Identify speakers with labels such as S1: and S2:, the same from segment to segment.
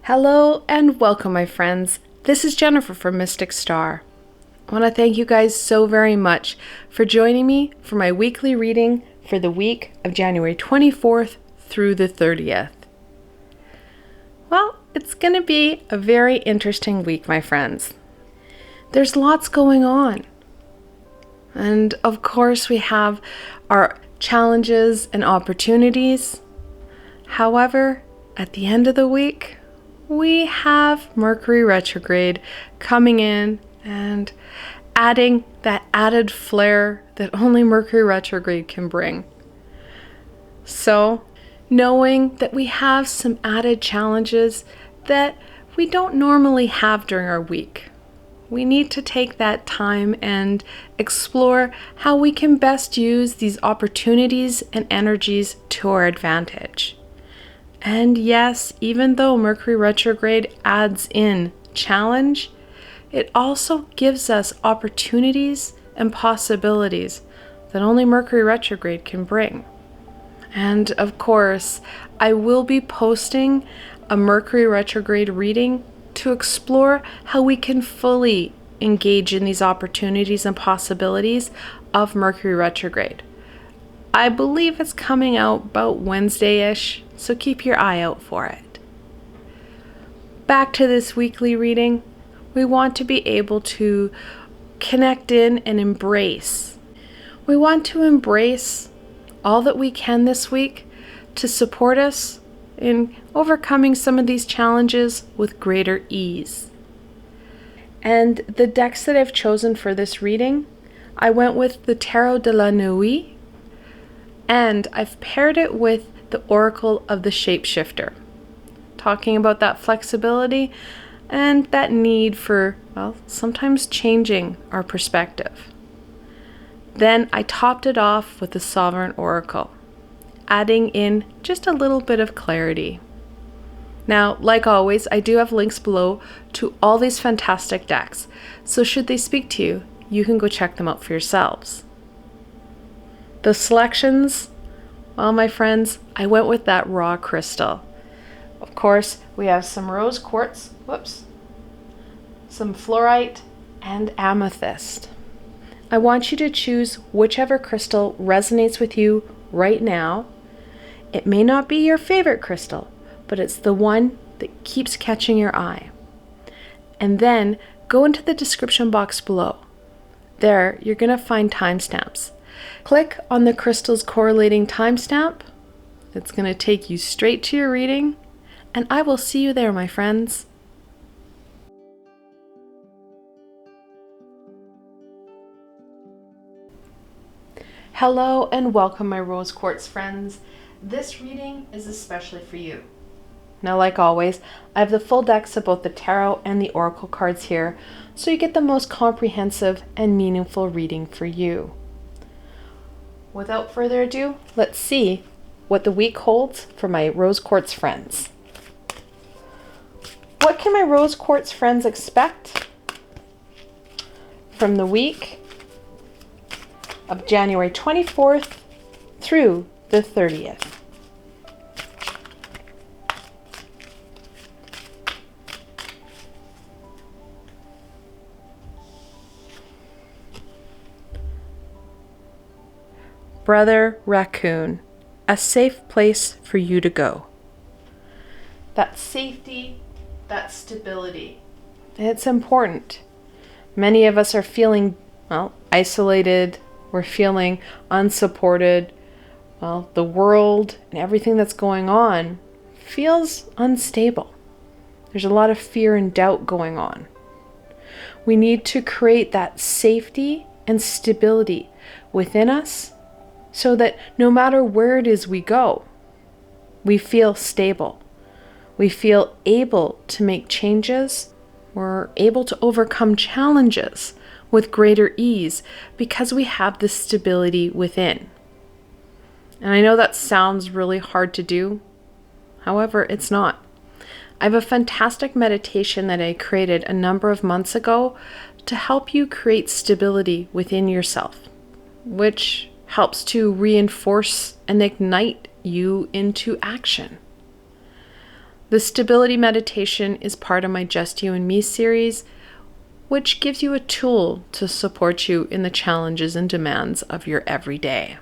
S1: Hello and welcome, my friends. This is Jennifer from Mystic Star. I want to thank you guys so very much for joining me for my weekly reading for the week of January 24th through the 30th. Well, it's going to be a very interesting week, my friends. There's lots going on. And of course, we have our challenges and opportunities. However, at the end of the week, we have Mercury Retrograde coming in and adding that added flair that only Mercury Retrograde can bring. So, knowing that we have some added challenges that we don't normally have during our week, we need to take that time and explore how we can best use these opportunities and energies to our advantage. And yes, even though Mercury Retrograde adds in challenge, it also gives us opportunities and possibilities that only Mercury Retrograde can bring. And of course, I will be posting a Mercury Retrograde reading to explore how we can fully engage in these opportunities and possibilities of Mercury Retrograde. I believe it's coming out about Wednesday-ish, so keep your eye out for it. Back to this weekly reading, we want to be able to connect in and embrace. We want to embrace all that we can this week to support us in overcoming some of these challenges with greater ease. And the decks that I've chosen for this reading, I went with the Tarot de la Nuit, and I've paired it with the Oracle of the Shapeshifter, talking about that flexibility and that need for, well, sometimes changing our perspective. Then I topped it off with the Sovereign Oracle, adding in just a little bit of clarity. Now, like always, I do have links below to all these fantastic decks, so should they speak to you, you can go check them out for yourselves. The selections, well, my friends, I went with that raw crystal. Of course, we have some rose quartz, some fluorite, and amethyst. I want you to choose whichever crystal resonates with you right now. It may not be your favorite crystal, but it's the one that keeps catching your eye. And then go into the description box below. There, you're going to find timestamps. Click on the crystal's correlating timestamp. It's going to take you straight to your reading, and I will see you there, my friends. Hello and welcome, my rose quartz friends. This reading is especially for you. Now, like always, I have the full decks of both the tarot and the oracle cards here, so you get the most comprehensive and meaningful reading for you. Without further ado, let's see what the week holds for my rose quartz friends. What can my rose quartz friends expect from the week of January 24th through the 30th? Brother Raccoon, a safe place for you to go. That safety, that stability, it's important. Many of us are feeling, well, isolated. We're feeling unsupported. Well, the world and everything that's going on feels unstable. There's a lot of fear and doubt going on. We need to create that safety and stability within us, so that no matter where it is we go, we feel stable. We feel able to make changes. We're able to overcome challenges with greater ease because we have this stability within. And I know that sounds really hard to do. However, it's not. I have a fantastic meditation that I created a number of months ago to help you create stability within yourself, which helps to reinforce and ignite you into action. The stability meditation is part of my Just You and Me series, which gives you a tool to support you in the challenges and demands of your everyday.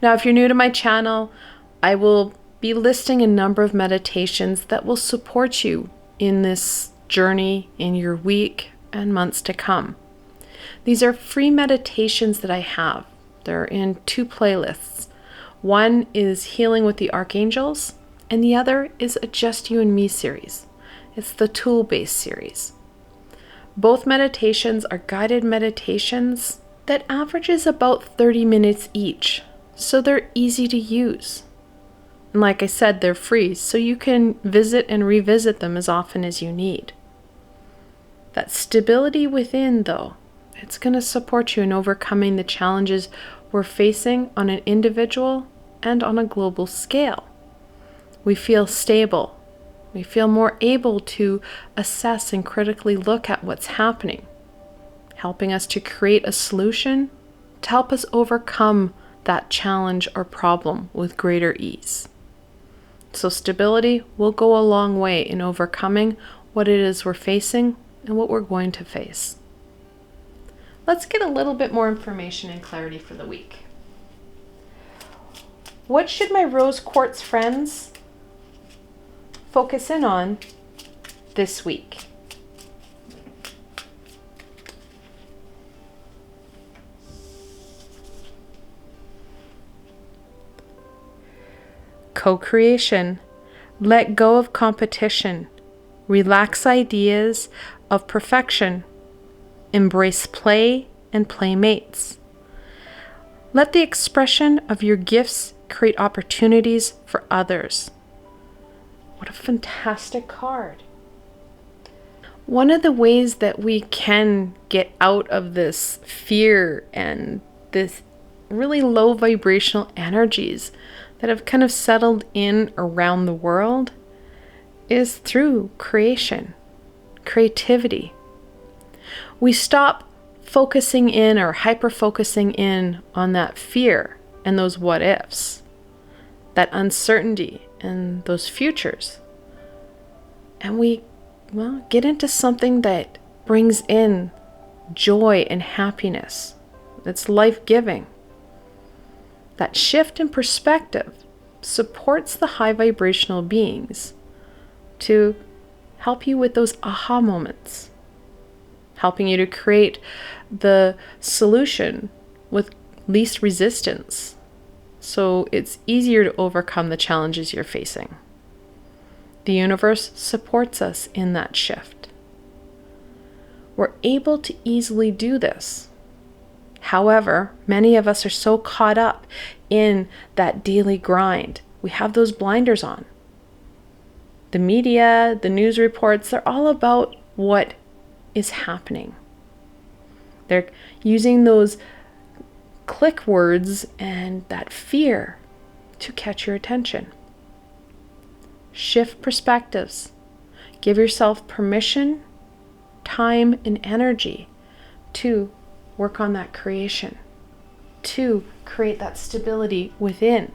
S1: Now, if you're new to my channel, I will be listing a number of meditations that will support you in this journey in your week and months to come. These are free meditations that I have. They're in 2 playlists. One is Healing with the Archangels, and the other is a Just You and Me series. It's the tool-based series. Both meditations are guided meditations that averages about 30 minutes each, so they're easy to use. And like I said, they're free, so you can visit and revisit them as often as you need. That stability within, though, it's going to support you in overcoming the challenges we're facing on an individual and on a global scale. We feel stable. We feel more able to assess and critically look at what's happening, helping us to create a solution to help us overcome that challenge or problem with greater ease. So stability will go a long way in overcoming what it is we're facing and what we're going to face. Let's get a little bit more information and clarity for the week. What should my rose quartz friends focus in on this week? Co-creation. Let go of competition. Relax ideas of perfection. Embrace play and playmates. Let the expression of your gifts create opportunities for others. What a fantastic card. One of the ways that we can get out of this fear and this really low vibrational energies that have kind of settled in around the world is through creation, creativity. We stop focusing in or hyper-focusing in on that fear and those what ifs, that uncertainty and those futures. And we, get into something that brings in joy and happiness. It's life-giving. That shift in perspective supports the high vibrational beings to help you with those aha moments, helping you to create the solution with least resistance, so it's easier to overcome the challenges you're facing. The universe supports us in that shift. We're able to easily do this. However, many of us are so caught up in that daily grind. We have those blinders on. The media, the news reports, they're all about what is happening. They're using those click words and that fear to catch your attention. Shift perspectives. Give yourself permission, time, and energy to work on that creation, to create that stability within,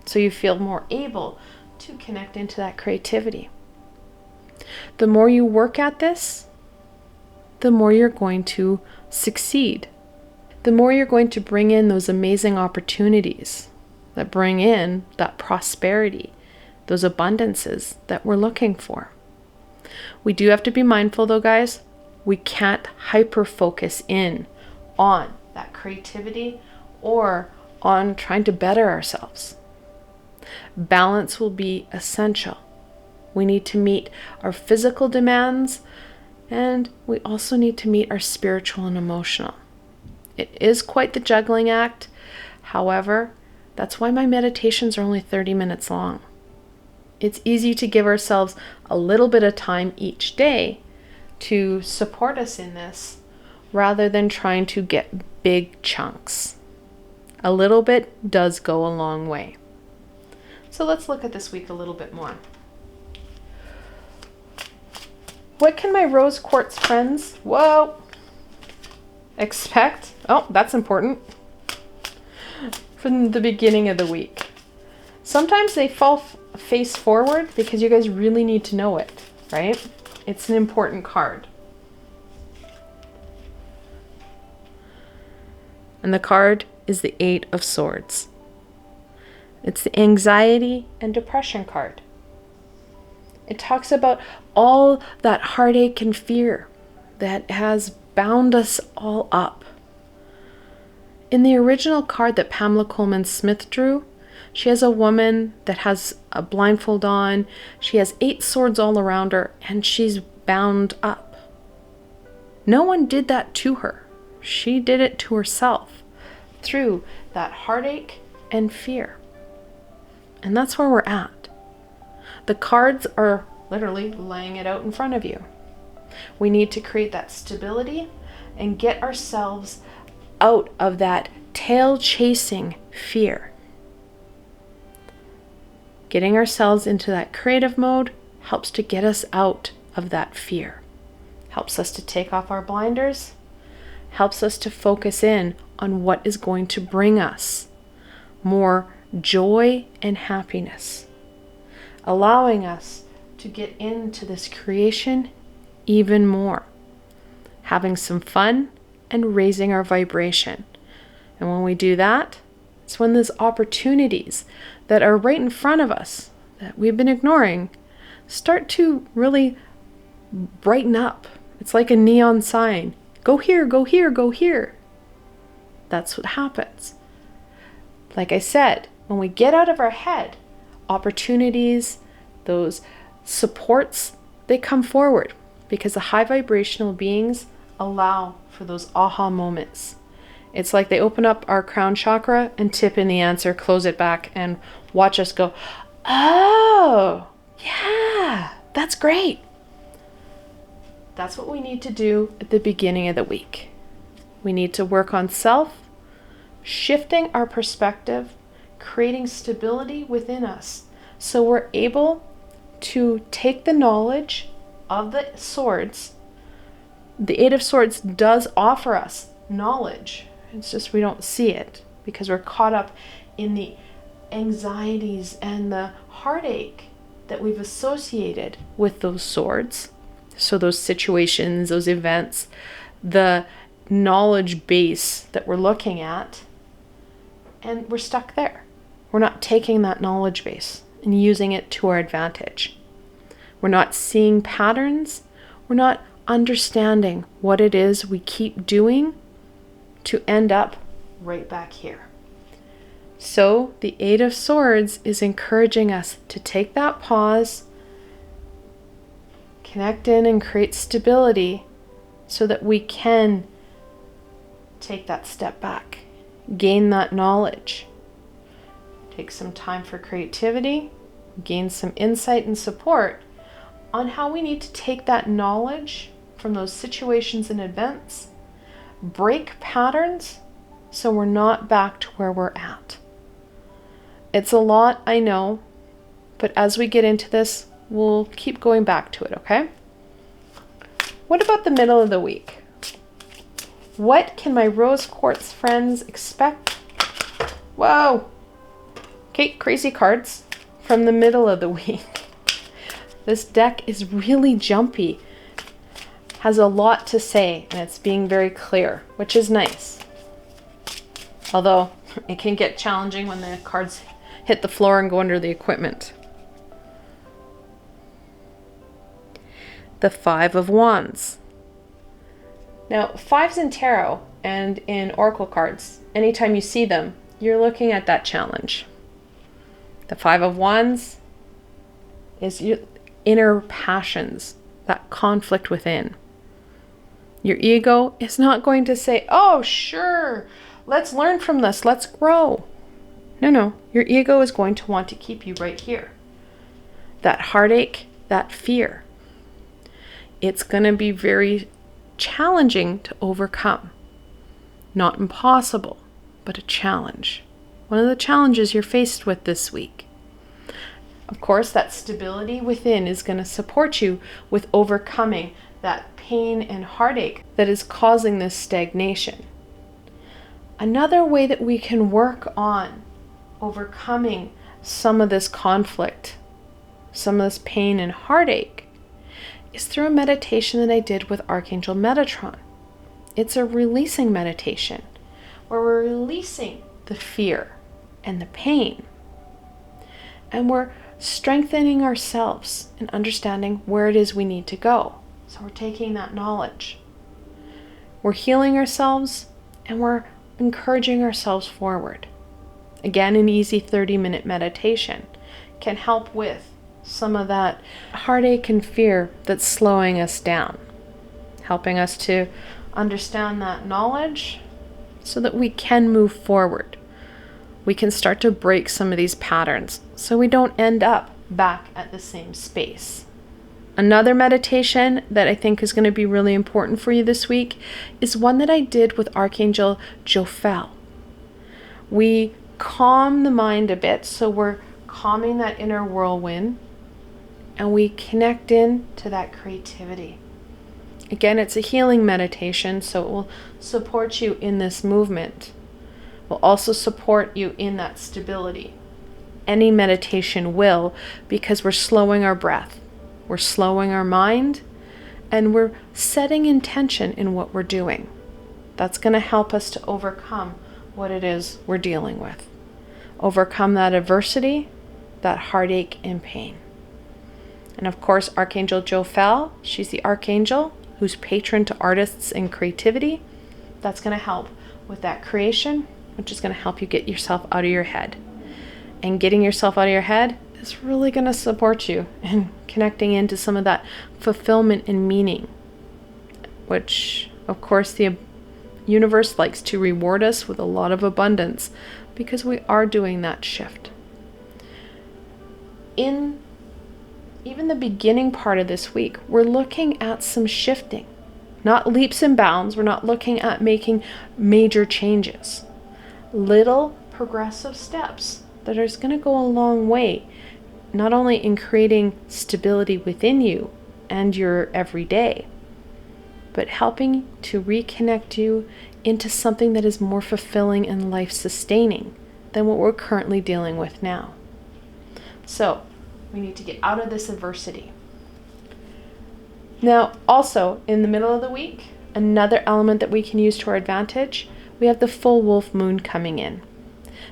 S1: so you feel more able to connect into that creativity. The more you work at this, the more you're going to succeed. The more you're going to bring in those amazing opportunities that bring in that prosperity, those abundances that we're looking for. We do have to be mindful though, guys. We can't hyper-focus in on that creativity or on trying to better ourselves. Balance will be essential. We need to meet our physical demands, and we also need to meet our spiritual and emotional. It is quite the juggling act. However, that's why my meditations are only 30 minutes long. It's easy to give ourselves a little bit of time each day to support us in this, rather than trying to get big chunks. A little bit does go a long way. So let's look at this week a little bit more. What can my rose quartz friends, expect? Oh, that's important. From the beginning of the week. Sometimes they fall face forward because you guys really need to know it, right? It's an important card. And the card is the Eight of Swords. It's the anxiety and depression card. It talks about all that heartache and fear that has bound us all up. In the original card that Pamela Coleman Smith drew, she has a woman that has a blindfold on. She has 8 swords all around her, and she's bound up. No one did that to her. She did it to herself through that heartache and fear. And that's where we're at. The cards are literally laying it out in front of you. We need to create that stability and get ourselves out of that tail-chasing fear. Getting ourselves into that creative mode helps to get us out of that fear. Helps us to take off our blinders. Helps us to focus in on what is going to bring us more joy and happiness. Allowing us to get into this creation even more. Having some fun and raising our vibration. And when we do that, it's when those opportunities that are right in front of us that we've been ignoring start to really brighten up. It's like a neon sign. Go here, go here, go here. That's what happens. Like I said, when we get out of our head, opportunities, those supports, they come forward because the high vibrational beings allow for those aha moments. It's like they open up our crown chakra and tip in the answer, close it back, and watch us go, oh, yeah, that's great. That's what we need to do at the beginning of the week. We need to work on self, shifting our perspective, creating stability within us so we're able to take the knowledge of the swords. The Eight of Swords does offer us knowledge. It's just we don't see it because we're caught up in the anxieties and the heartache that we've associated with those swords. So those situations, those events, the knowledge base that we're looking at, and we're stuck there. We're not taking that knowledge base and using it to our advantage. We're not seeing patterns. We're not understanding what it is we keep doing to end up right back here. So the Eight of Swords is encouraging us to take that pause, connect in and create stability so that we can take that step back, gain that knowledge, take some time for creativity, gain some insight and support on how we need to take that knowledge from those situations and events, break patterns so we're not back to where we're at. It's a lot, I know, but as we get into this, we'll keep going back to it, okay? What about the middle of the week? What can my rose quartz friends expect? Whoa! Okay, crazy cards from the middle of the week. This deck is really jumpy, has a lot to say, and it's being very clear, which is nice. Although it can get challenging when the cards hit the floor and go under the equipment. The Five of Wands. Now, fives in tarot and in oracle cards, anytime you see them, you're looking at that challenge. The Five of Wands is your inner passions, that conflict within. Your ego is not going to say, oh, sure, let's learn from this, let's grow. No, your ego is going to want to keep you right here. That heartache, that fear. It's going to be very challenging to overcome. Not impossible, but a challenge. One of the challenges you're faced with this week. Of course, that stability within is going to support you with overcoming that pain and heartache that is causing this stagnation. Another way that we can work on overcoming some of this conflict some of this pain and heartache is through a meditation that I did with Archangel Metatron. It's a releasing meditation where we're releasing the fear and the pain. And we're strengthening ourselves and understanding where it is we need to go. So we're taking that knowledge. We're healing ourselves and we're encouraging ourselves forward. Again, an easy 30-minute meditation can help with some of that heartache and fear that's slowing us down, helping us to understand that knowledge so that we can move forward. We can start to break some of these patterns so we don't end up back at the same space. Another meditation that I think is going to be really important for you this week is one that I did with Archangel Jophiel. We calm the mind a bit, so we're calming that inner whirlwind and we connect in to that creativity. Again, it's a healing meditation, so it will support you in this movement. It will also support you in that stability. Any meditation will, because we're slowing our breath. We're slowing our mind, and we're setting intention in what we're doing. That's going to help us to overcome what it is we're dealing with. Overcome that adversity, that heartache and pain. And of course, Archangel Jophiel, she's the archangel who's patron to artists and creativity. That's going to help with that creation, which is going to help you get yourself out of your head. And getting yourself out of your head is really going to support you in connecting into some of that fulfillment and meaning, which, of course, the universe likes to reward us with a lot of abundance because we are doing that shift. In even the beginning part of this week, we're looking at some shifting, not leaps and bounds. We're not looking at making major changes. Little progressive steps that are going to go a long way, not only in creating stability within you and your everyday, but helping to reconnect you into something that is more fulfilling and life-sustaining than what we're currently dealing with now. So, we need to get out of this adversity. Now, also, in the middle of the week, another element that we can use to our advantage, we have the full wolf moon coming in.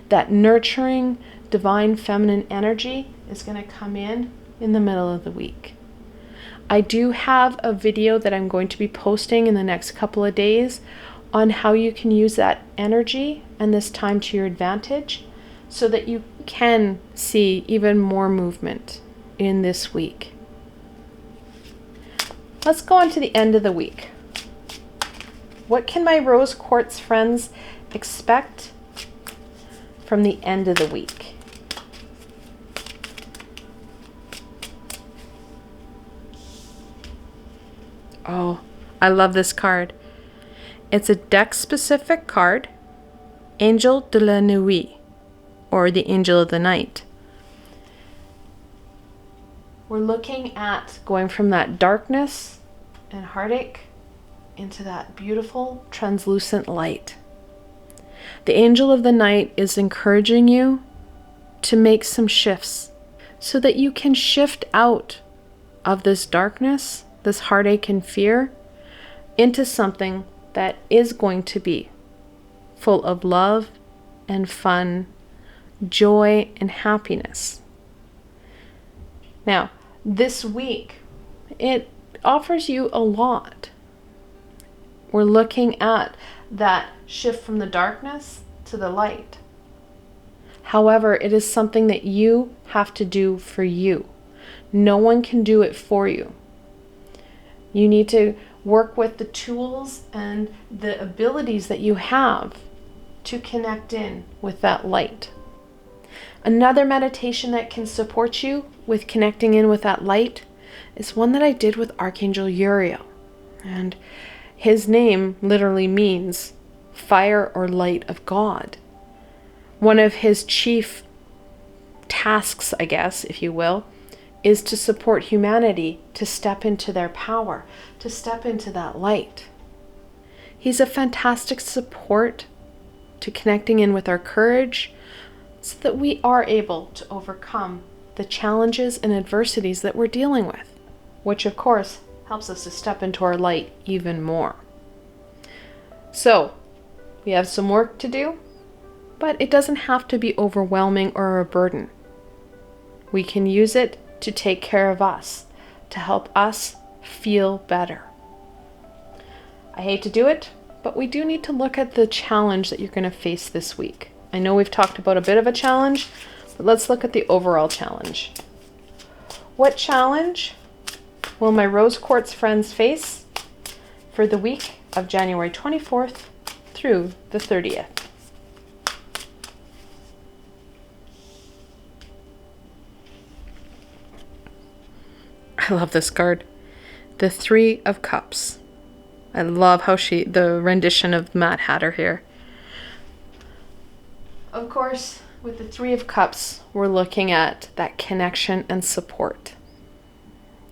S1: That nurturing, divine feminine energy is going to come in the middle of the week. I do have a video that I'm going to be posting in the next couple of days on how you can use that energy and this time to your advantage so that you can see even more movement in this week. Let's go on to the end of the week. What can my rose quartz friends expect from the end of the week? Oh, I love this card. It's a deck-specific card, Angel de la Nuit, or the Angel of the Night. We're looking at going from that darkness and heartache into that beautiful, translucent light. The Angel of the Night is encouraging you to make some shifts so that you can shift out of this darkness, this heartache and fear, into something that is going to be full of love and fun, joy and happiness. Now, this week, it offers you a lot. We're looking at that shift from the darkness to the light. However, it is something that you have to do for you. No one can do it for you. You need to work with the tools and the abilities that you have to connect in with that light. Another meditation that can support you with connecting in with that light is one that I did with Archangel Uriel. And his name literally means fire or light of God. One of his chief tasks, I guess, if you will, is to support humanity to step into their power, to step into that light. He's a fantastic support to connecting in with our courage so that we are able to overcome the challenges and adversities that we're dealing with, which of course helps us to step into our light even more. So, we have some work to do, but it doesn't have to be overwhelming or a burden. We can use it to take care of us, to help us feel better. I hate to do it, but we do need to look at the challenge that you're going to face this week. I know we've talked about a bit of a challenge, but let's look at the overall challenge. What challenge will my rose quartz friends face for the week of January 24th through the 30th? I love this card. The Three of Cups. I love how the rendition of Mad Hatter here. Of course, with the Three of Cups, we're looking at that connection and support.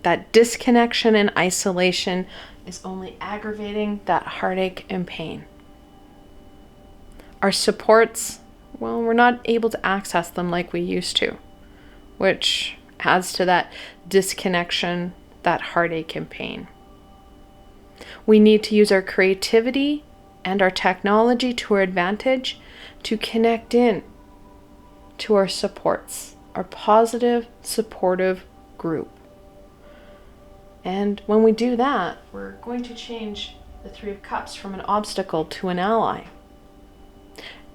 S1: That disconnection and isolation is only aggravating that heartache and pain. Our supports, well, we're not able to access them like we used to, which adds to that disconnection, that heartache and pain. We need to use our creativity and our technology to our advantage to connect in to our supports, our positive, supportive group. And when we do that, we're going to change the Three of Cups from an obstacle to an ally,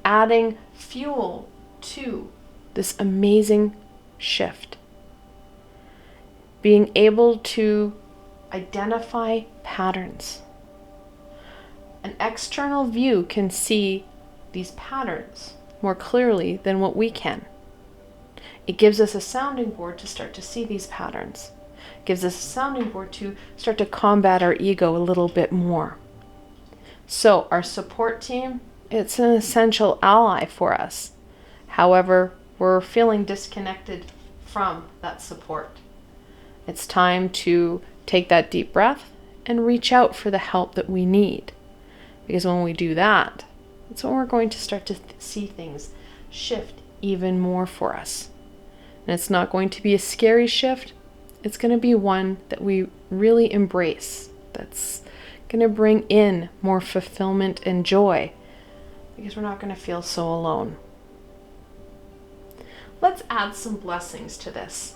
S1: adding fuel to this amazing shift. Being able to identify patterns. An external view can see these patterns more clearly than what we can. It gives us a sounding board to start to see these patterns. It gives us a sounding board to start to combat our ego a little bit more. So our support team, it's an essential ally for us. However, we're feeling disconnected from that support. It's time to take that deep breath and reach out for the help that we need. Because when we do that, that's when we're going to start to see things shift even more for us. And it's not going to be a scary shift. It's going to be one that we really embrace. That's going to bring in more fulfillment and joy, because we're not going to feel so alone. Let's add some blessings to this.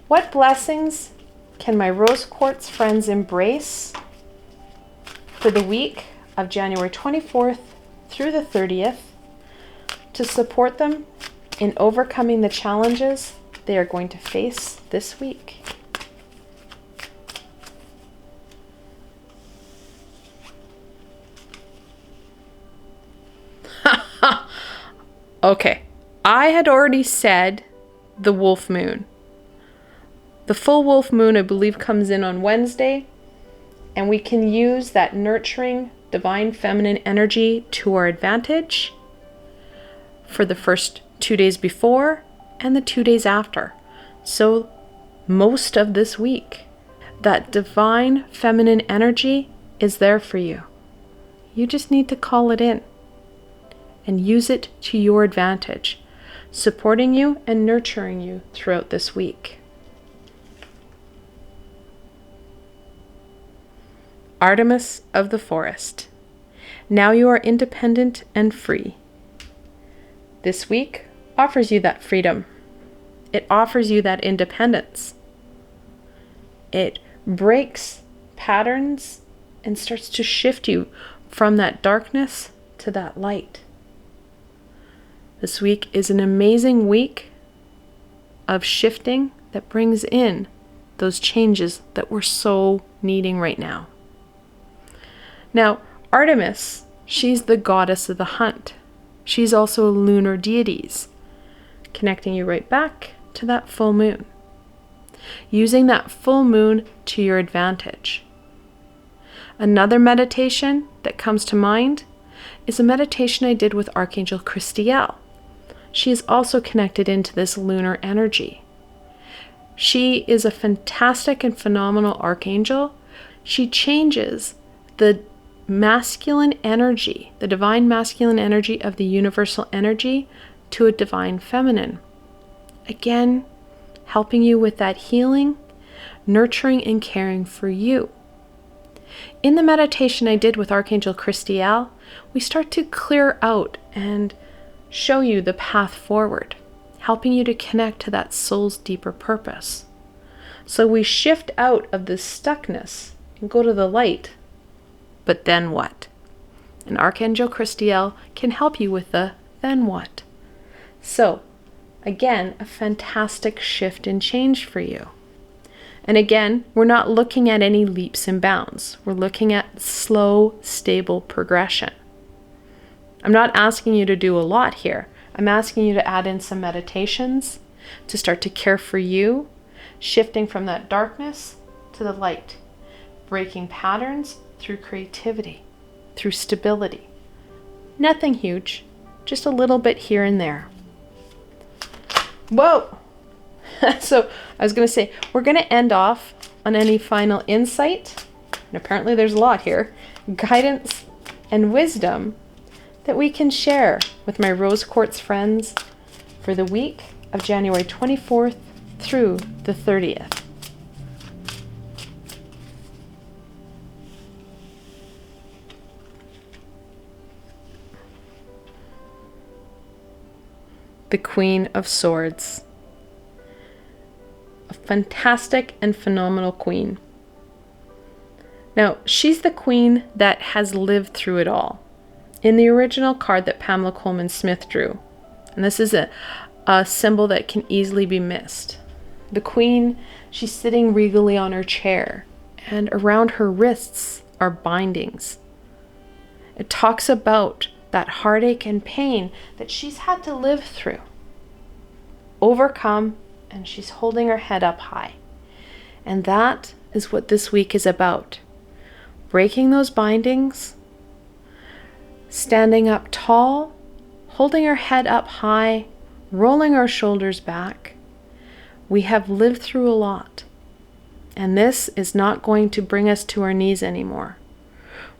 S1: What blessings can my rose quartz friends embrace for the week of January 24th through the 30th to support them in overcoming the challenges they are going to face this week? Okay, I had already said the wolf moon. The full wolf moon, I believe, comes in on Wednesday, and we can use that nurturing divine feminine energy to our advantage for the first 2 days before and the 2 days after. So most of this week, that divine feminine energy is there for you. You just need to call it in and use it to your advantage, supporting you and nurturing you throughout this week. Artemis of the forest. Now you are independent and free. This week offers you that freedom. It offers you that independence. It breaks patterns and starts to shift you from that darkness to that light. This week is an amazing week of shifting that brings in those changes that we're so needing right now. Now, Artemis, she's the goddess of the hunt. She's also a lunar deity, connecting you right back to that full moon. Using that full moon to your advantage. Another meditation that comes to mind is a meditation I did with Archangel Christiel. She is also connected into this lunar energy. She is a fantastic and phenomenal archangel. She changes the masculine energy, the divine masculine energy of the universal energy, to a divine feminine. Again, helping you with that healing, nurturing, and caring for you. In the meditation I did with Archangel Christiel, we start to clear out and show you the path forward, helping you to connect to that soul's deeper purpose. So we shift out of this stuckness and go to the light. But then what? And Archangel Christiel can help you with the then what. So, again, a fantastic shift and change for you. And again, we're not looking at any leaps and bounds. We're looking at slow, stable progression. I'm not asking you to do a lot here. I'm asking you to add in some meditations to start to care for you, shifting from that darkness to the light, breaking patterns through creativity, through stability. Nothing huge, just a little bit here and there. Whoa! So I was going to say, we're going to end off on any final insight, and apparently there's a lot here, guidance and wisdom that we can share with my rose quartz friends for the week of January 24th through the 30th. The Queen of Swords. A fantastic and phenomenal queen. Now, she's the queen that has lived through it all. In the original card that Pamela Coleman Smith drew, and this is a symbol that can easily be missed. The queen, she's sitting regally on her chair, and around her wrists are bindings. It talks about that heartache and pain that she's had to live through, overcome, and she's holding her head up high. And that is what this week is about. Breaking those bindings, standing up tall, holding our head up high, rolling our shoulders back. We have lived through a lot, and this is not going to bring us to our knees anymore.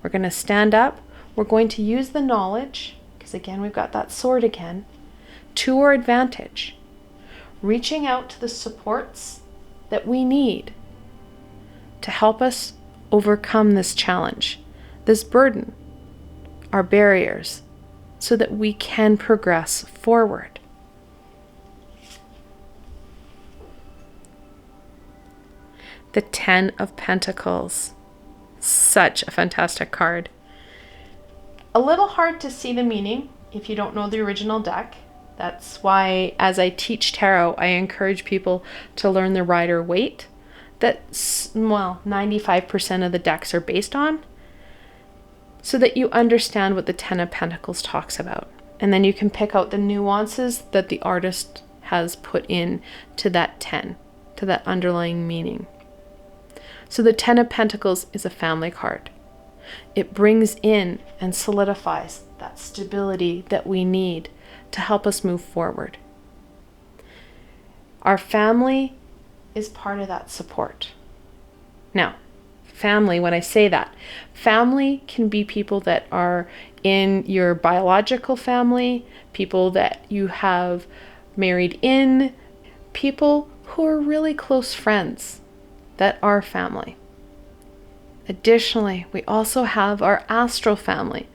S1: We're going to stand up. We're going to use the knowledge, because again, we've got that sword again, to our advantage, reaching out to the supports that we need to help us overcome this challenge, this burden, our barriers, so that we can progress forward. The Ten of Pentacles. Such a fantastic card. A little hard to see the meaning if you don't know the original deck. That's why, as I teach tarot, I encourage people to learn the Rider-Waite that, 95% of the decks are based on, so that you understand what the Ten of Pentacles talks about. And then you can pick out the nuances that the artist has put in to that 10, to that underlying meaning. So the Ten of Pentacles is a family card. It brings in and solidifies that stability that we need to help us move forward. Our family is part of that support. Now, family, when I say that, family can be people that are in your biological family, people that you have married in, people who are really close friends that are family. Additionally, we also have our astral family.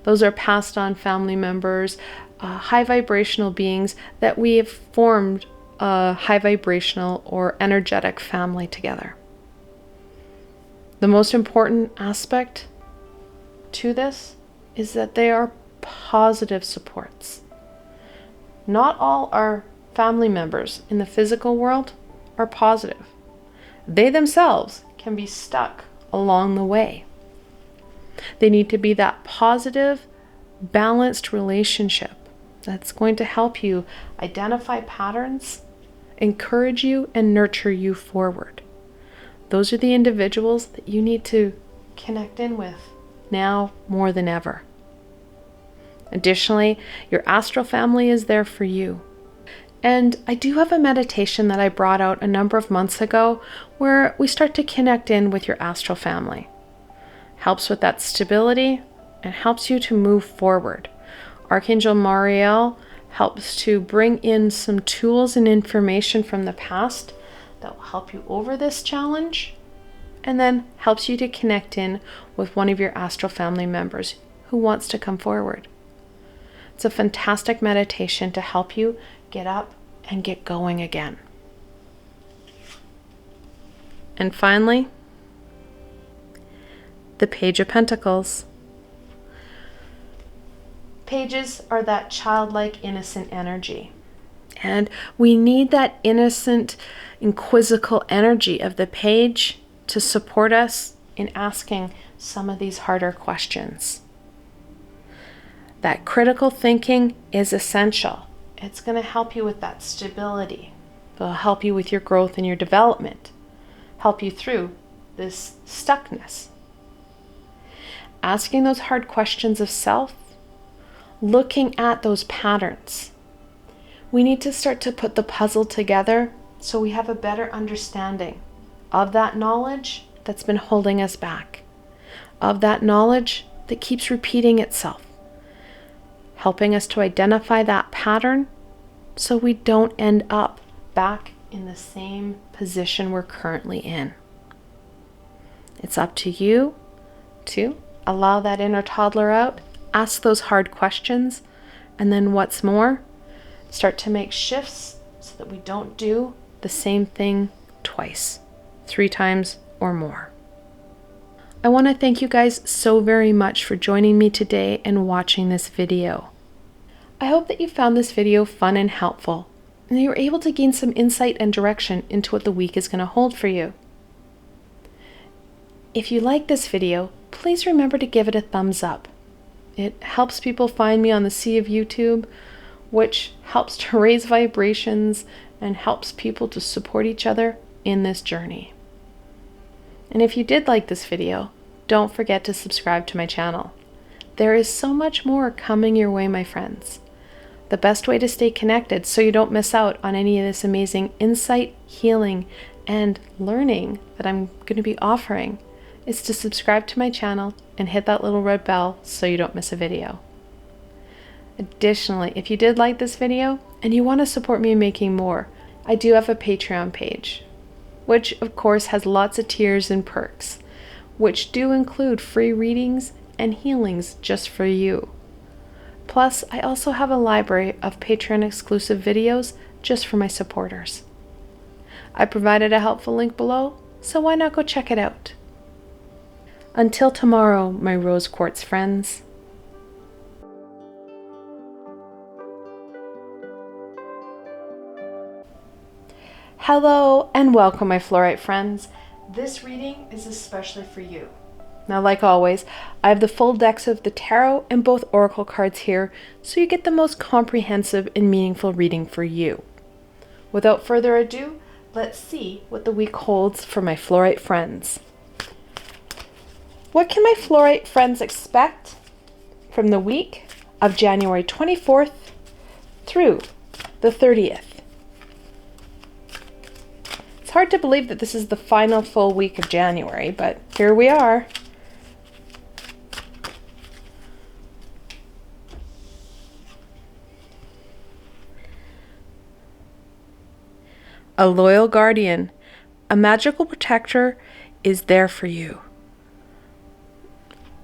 S1: Those are passed on family members, high vibrational beings that we have formed a high vibrational or energetic family together. The most important aspect to this is that they are positive supports. Not all our family members in the physical world are positive. They themselves can be stuck along the way. They need to be that positive, balanced relationship that's going to help you identify patterns, encourage you, and nurture you forward. Those are the individuals that you need to connect in with now more than ever. Additionally, your astral family is there for you. And I do have a meditation that I brought out a number of months ago where we start to connect in with your astral family. Helps with that stability and helps you to move forward. Archangel Mariel helps to bring in some tools and information from the past that will help you over this challenge, and then helps you to connect in with one of your astral family members who wants to come forward. It's a fantastic meditation to help you get up and get going again. And finally, the Page of Pentacles. Pages are that childlike, innocent energy. And we need that innocent, inquisical energy of the page to support us in asking some of these harder questions. That critical thinking is essential. It's going to help you with that stability. It'll help you with your growth and your development. Help you through this stuckness. Asking those hard questions of self, looking at those patterns. We need to start to put the puzzle together so we have a better understanding of that knowledge that's been holding us back, of that knowledge that keeps repeating itself, helping us to identify that pattern so we don't end up back in the same position we're currently in. It's up to you to allow that inner toddler out, ask those hard questions, and then what's more, start to make shifts so that we don't do the same thing twice, 3 times or more. I want to thank you guys so very much for joining me today and watching this video. I hope that you found this video fun and helpful, and that you were able to gain some insight and direction into what the week is going to hold for you. If you like this video, please remember to give it a thumbs up. It helps people find me on the sea of YouTube, which helps to raise vibrations and helps people to support each other in this journey. And if you did like this video, don't forget to subscribe to my channel. There is so much more coming your way, my friends. The best way to stay connected so you don't miss out on any of this amazing insight, healing, and learning that I'm going to be offering is to subscribe to my channel and hit that little red bell so you don't miss a video. Additionally, if you did like this video and you want to support me in making more, I do have a Patreon page, which of course has lots of tiers and perks, which do include free readings and healings just for you. Plus, I also have a library of Patreon exclusive videos just for my supporters. I provided a helpful link below, so why not go check it out? Until tomorrow, my rose quartz friends. Hello and welcome, my fluorite friends. This reading is especially for you. Now, like always, I have the full decks of the tarot and both oracle cards here, so you get the most comprehensive and meaningful reading for you. Without further ado, let's see what the week holds for my fluorite friends. What can my fluorite friends expect from the week of January 24th through the 30th? It's hard to believe that this is the final full week of January, but here we are. A loyal guardian, a magical protector is there for you.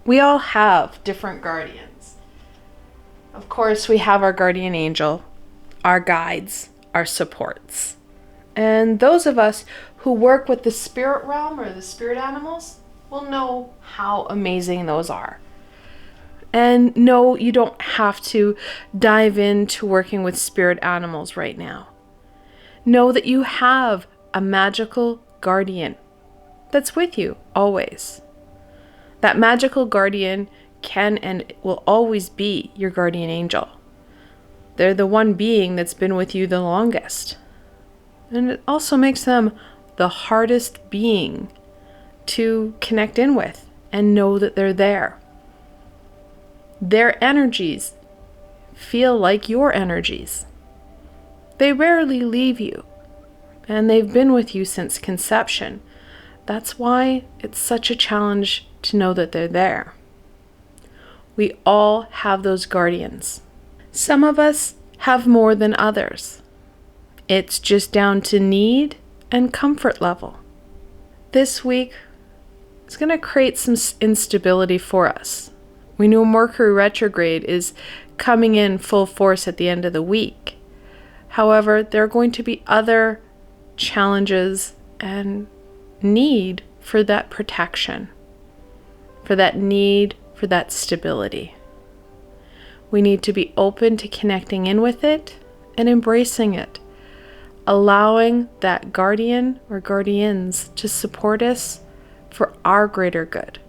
S1: We all have different guardians. Of course, we have our guardian angel, our guides, our supports. And those of us who work with the spirit realm or the spirit animals will know how amazing those are. And no, you don't have to dive into working with spirit animals right now. Know that you have a magical guardian that's with you always. That magical guardian can and will always be your guardian angel. They're the one being that's been with you the longest. And it also makes them the hardest being to connect in with and know that they're there. Their energies feel like your energies. They rarely leave you, and they've been with you since conception. That's why it's such a challenge to know that they're there. We all have those guardians. Some of us have more than others. It's just down to need and comfort level. This week is going to create some instability for us. We know Mercury Retrograde is coming in full force at the end of the week. However, there are going to be other challenges and need for that protection, for that need for that stability. We need to be open to connecting in with it and embracing it, allowing that guardian or guardians to support us for our greater good.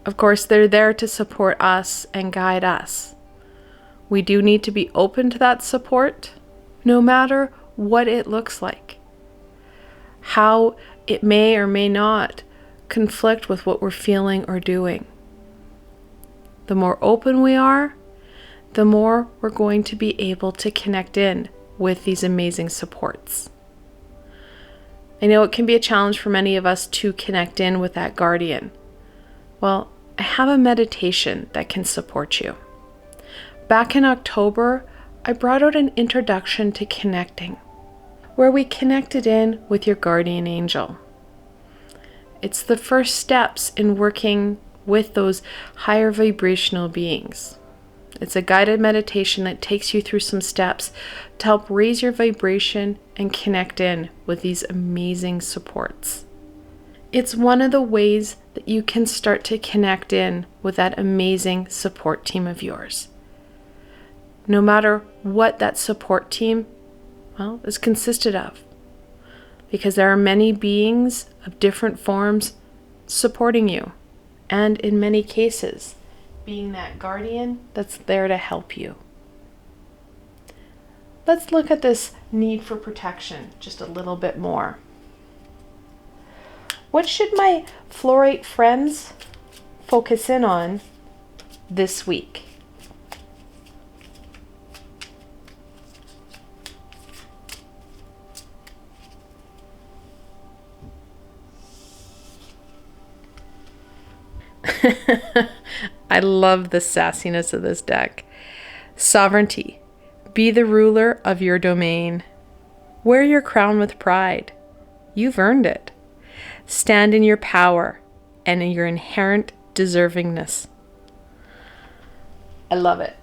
S1: Of course, they're there to support us and guide us. We do need to be open to that support, no matter what it looks like, how it may or may not conflict with what we're feeling or doing. The more open we are, the more we're going to be able to connect in with these amazing supports. I know it can be a challenge for many of us to connect in with that guardian. Well, I have a meditation that can support you. Back in October, I brought out an introduction to connecting, where we connected in with your guardian angel. It's the first steps in working with those higher vibrational beings. It's a guided meditation that takes you through some steps to help raise your vibration and connect in with these amazing supports. It's one of the ways that you can start to connect in with that amazing support team of yours. No matter what that support team, is consisted of. Because there are many beings of different forms supporting you. And in many cases, being that guardian that's there to help you. Let's look at this need for protection just a little bit more. What should my Fluorite friends focus in on this week? I love the sassiness of this deck. Sovereignty. Be the ruler of your domain. Wear your crown with pride. You've earned it. Stand in your power and in your inherent deservingness. I love it.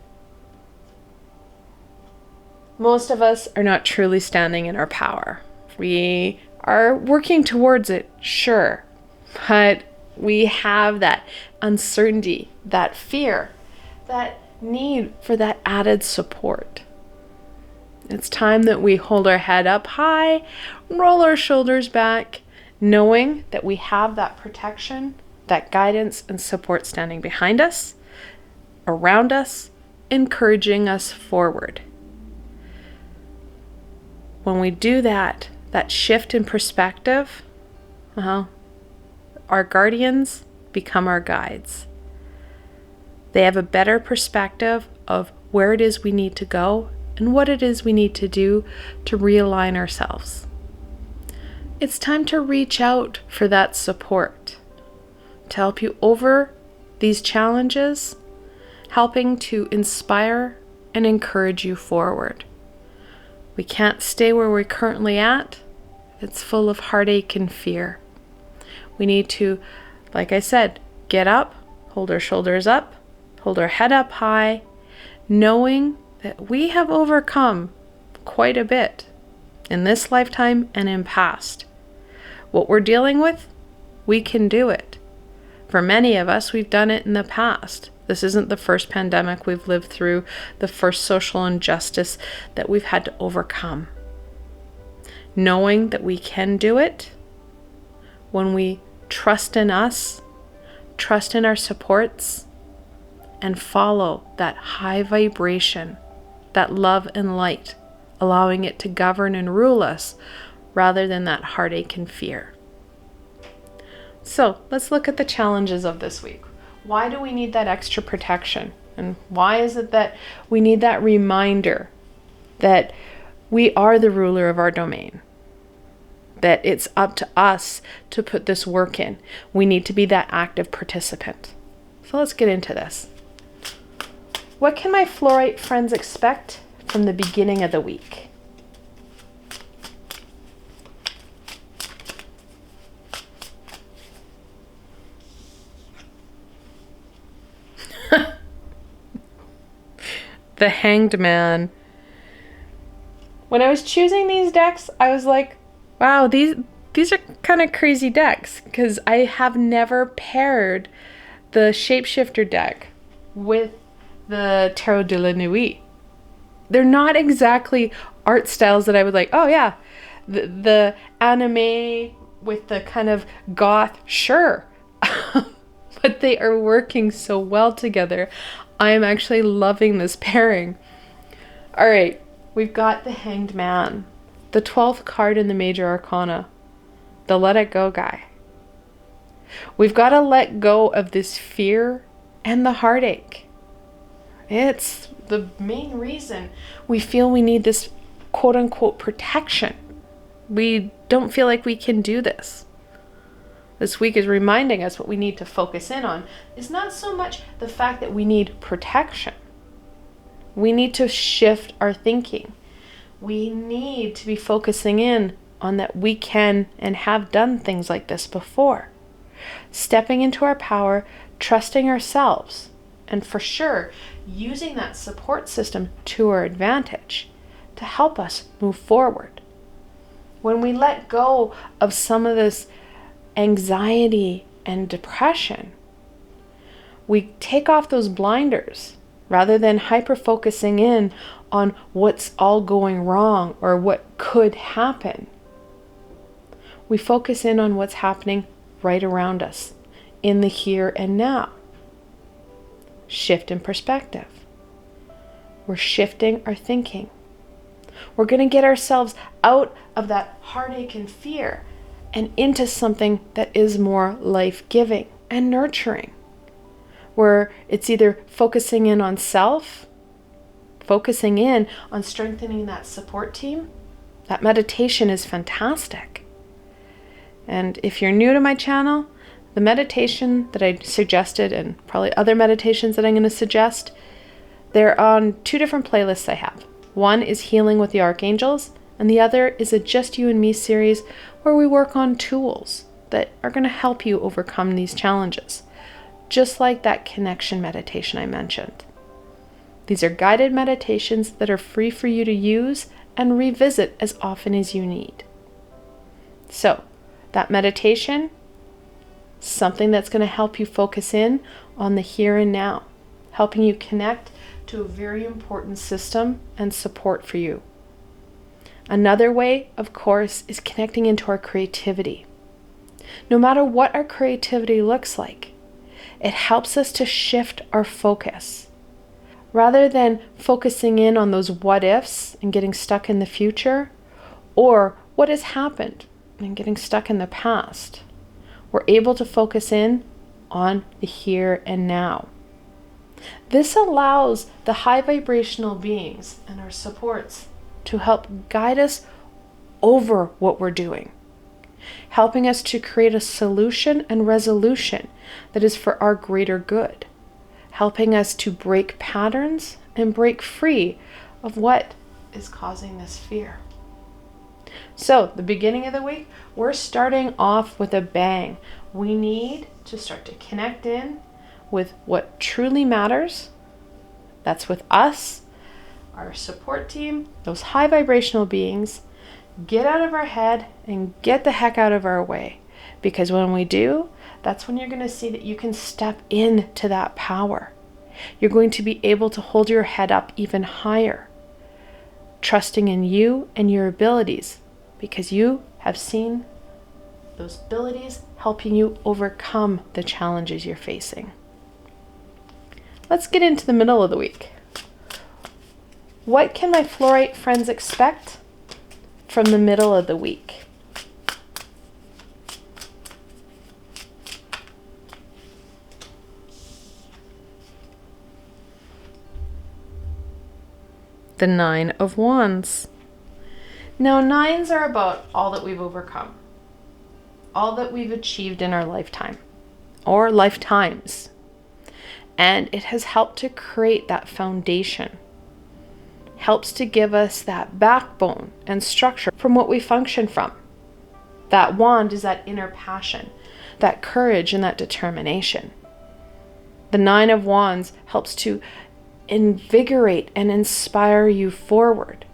S1: Most of us are not truly standing in our power. We are working towards it, sure, but we have that uncertainty, that fear, that need for that added support. It's time that we hold our head up high, roll our shoulders back, knowing that we have that protection, that guidance and support standing behind us, around us, encouraging us forward. When we do that shift in perspective, our guardians become our guides. They have a better perspective of where it is we need to go and what it is we need to do to realign ourselves. It's time to reach out for that support to help you over these challenges, helping to inspire and encourage you forward. We can't stay where we're currently at. It's full of heartache and fear. We need to, like I said, get up, hold our shoulders up, hold our head up high, knowing that we have overcome quite a bit in this lifetime and in past. What we're dealing with, we can do it. For many of us, we've done it in the past. This isn't the first pandemic we've lived through, the first social injustice that we've had to overcome. Knowing that we can do it, when we trust in us, trust in our supports, and follow that high vibration, that love and light, allowing it to govern and rule us rather than that heartache and fear. So let's look at the challenges of this week. Why do we need that extra protection? And why is it that we need that reminder that we are the ruler of our domain? That it's up to us to put this work in. We need to be that active participant. So let's get into this. What can my Fluorite friends expect from the beginning of the week. The Hanged Man. When I was choosing these decks, I was like, wow, these are kind of crazy decks, because I have never paired the Shapeshifter deck with the Tarot de la Nuit. They're not exactly art styles that I would like, oh yeah, the anime with the kind of goth, sure. But they are working so well together. I am actually loving this pairing. All right, we've got the Hanged Man, the 12th card in the Major Arcana, the Let It Go guy. We've got to let go of this fear and the heartache. It's the main reason we feel we need this quote-unquote protection. We don't feel like we can do this. This week is reminding us what we need to focus in on is not so much the fact that we need protection. We need to shift our thinking. We need to be focusing in on that we can and have done things like this before. Stepping into our power, trusting ourselves, and for sure, using that support system to our advantage to help us move forward. When we let go of some of this anxiety and depression, we take off those blinders rather than hyper-focusing in on what's all going wrong or what could happen. We focus in on what's happening right around us in the here and now. Shift in perspective. We're shifting our thinking. We're going to get ourselves out of that heartache and fear and into something that is more life-giving and nurturing, where it's either focusing in on self, focusing in on strengthening that support team. That meditation is fantastic. And if you're new to my channel, the meditation that I suggested, and probably other meditations that I'm going to suggest, they're on 2 different playlists I have. One is Healing with the Archangels, and the other is a Just You and Me series where we work on tools that are going to help you overcome these challenges, just like that connection meditation I mentioned. These are guided meditations that are free for you to use and revisit as often as you need. So, that meditation, something that's going to help you focus in on the here and now, helping you connect to a very important system and support for you. Another way, of course, is connecting into our creativity. No matter what our creativity looks like, it helps us to shift our focus. Rather than focusing in on those what ifs and getting stuck in the future, or what has happened and getting stuck in the past, we're able to focus in on the here and now. This allows the high vibrational beings and our supports to help guide us over what we're doing, helping us to create a solution and resolution that is for our greater good, helping us to break patterns and break free of what is causing this fear. So, the beginning of the week, we're starting off with a bang. We need to start to connect in with what truly matters. That's with us, our support team, those high vibrational beings. Get out of our head and get the heck out of our way. Because when we do, that's when you're going to see that you can step into that power. You're going to be able to hold your head up even higher, trusting in you and your abilities, because you have seen those abilities helping you overcome the challenges you're facing. Let's get into the middle of the week. What can my Fluorite friends expect from the middle of the week? The 9 of Wands. Now, 9s are about all that we've overcome, all that we've achieved in our lifetime, or lifetimes. And it has helped to create that foundation, helps to give us that backbone and structure from what we function from. That wand is that inner passion, that courage and that determination. The Nine of Wands helps to invigorate and inspire you forward,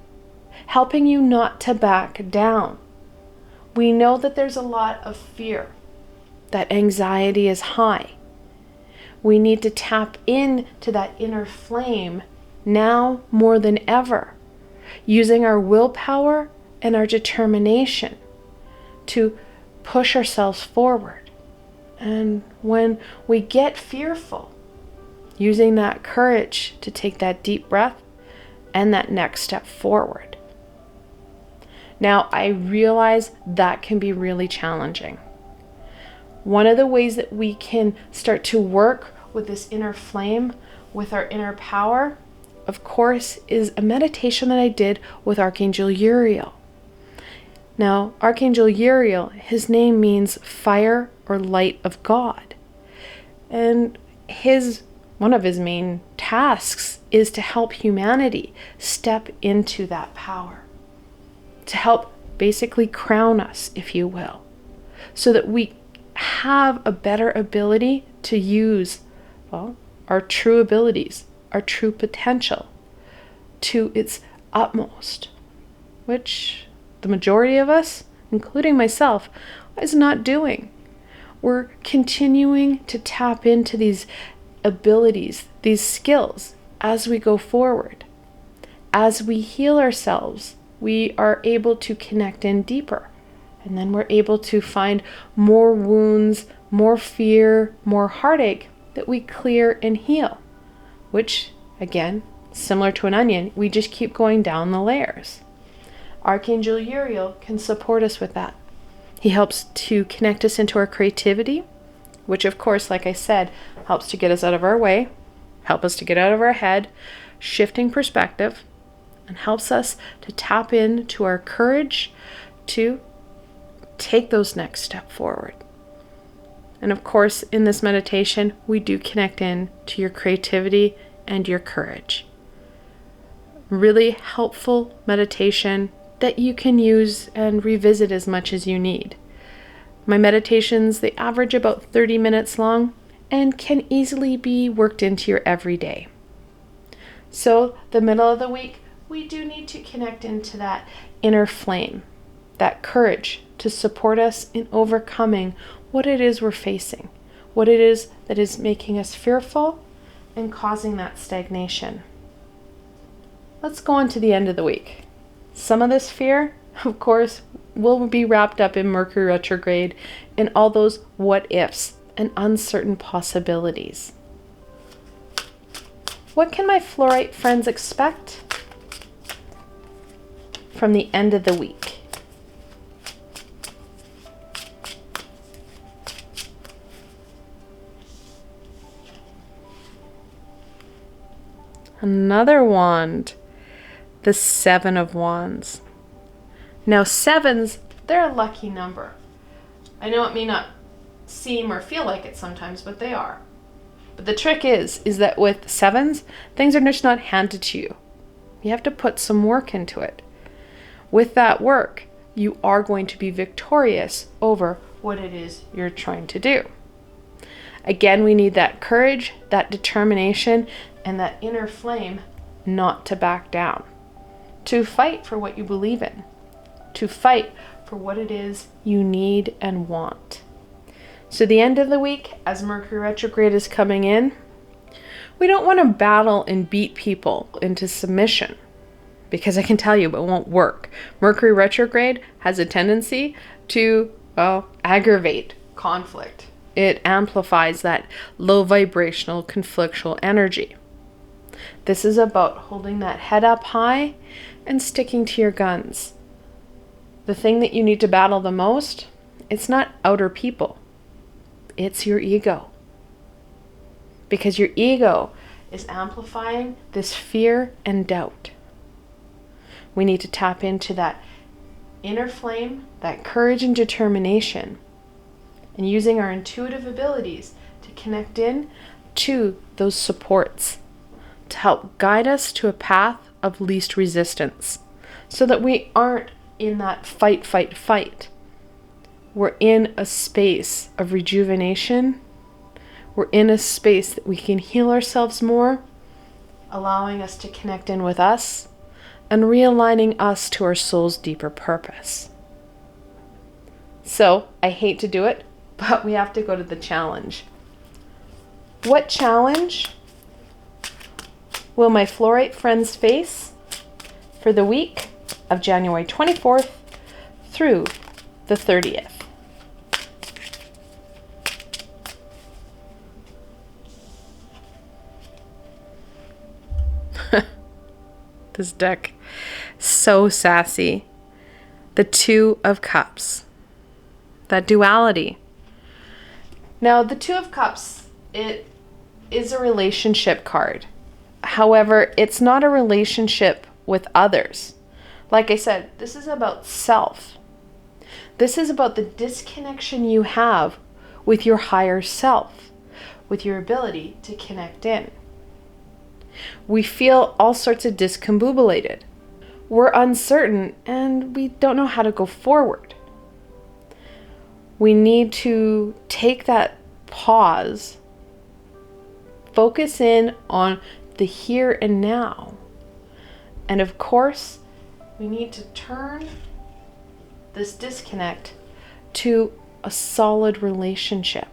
S1: helping you not to back down. We know that there's a lot of fear, that anxiety is high. We need to tap into that inner flame now more than ever, using our willpower and our determination to push ourselves forward. And when we get fearful, using that courage to take that deep breath and that next step forward. Now, I realize that can be really challenging. One of the ways that we can start to work with this inner flame, with our inner power, of course, is a meditation that I did with Archangel Uriel. Now, Archangel Uriel, his name means fire or light of God. And one of his main tasks is to help humanity step into that power, to help basically crown us, if you will, so that we have a better ability to use, our true abilities, our true potential to its utmost, which the majority of us, including myself, is not doing. We're continuing to tap into these abilities, these skills, as we go forward. As we heal ourselves, we are able to connect in deeper. And then we're able to find more wounds, more fear, more heartache that we clear and heal. Which, again, similar to an onion, we just keep going down the layers. Archangel Uriel can support us with that. He helps to connect us into our creativity, which of course, like I said, helps to get us out of our way, help us to get out of our head, shifting perspective, and helps us to tap into our courage to take those next step forward. And of course, in this meditation, we do connect in to your creativity and your courage. Really helpful meditation that you can use and revisit as much as you need. My meditations, they average about 30 minutes long and can easily be worked into your everyday. So the middle of the week, we do need to connect into that inner flame, that courage to support us in overcoming what it is we're facing, what it is that is making us fearful and causing that stagnation. Let's go on to the end of the week. Some of this fear, of course, will be wrapped up in Mercury Retrograde and all those what ifs and uncertain possibilities. What can my Fluorite friends expect from the end of the week? Another wand, the Seven of Wands. Now, sevens, they're a lucky number. I know it may not seem or feel like it sometimes, but they are. But the trick is that with sevens, things are just not handed to you. You have to put some work into it. With that work, you are going to be victorious over what it is you're trying to do. Again, we need that courage, that determination, and that inner flame not to back down. To fight for what you believe in. To fight for what it is you need and want. So the end of the week, as Mercury Retrograde is coming in, we don't want to battle and beat people into submission, because I can tell you it won't work. Mercury Retrograde has a tendency to, aggravate conflict. It amplifies that low vibrational conflictual energy. This is about holding that head up high and sticking to your guns. The thing that you need to battle the most, it's not outer people. It's your ego. Because your ego is amplifying this fear and doubt. We need to tap into that inner flame, that courage and determination, and using our intuitive abilities to connect in to those supports to help guide us to a path of least resistance, so that we aren't in that fight, fight, fight. We're in a space of rejuvenation. We're in a space that we can heal ourselves more, allowing us to connect in with us and realigning us to our soul's deeper purpose. So, I hate to do it, but we have to go to the challenge. What challenge will my Fluorite friends face for the week of January 24th through the 30th? This deck, so sassy. The Two of Cups. That duality. Now, the Two of Cups, it is a relationship card. However, it's not a relationship with others. Like I said, this is about self. This is about the disconnection you have with your higher self, with your ability to connect in. We feel all sorts of discombobulated. We're uncertain and we don't know how to go forward. We need to take that pause, focus in on the here and now. And of course, we need to turn this disconnect to a solid relationship.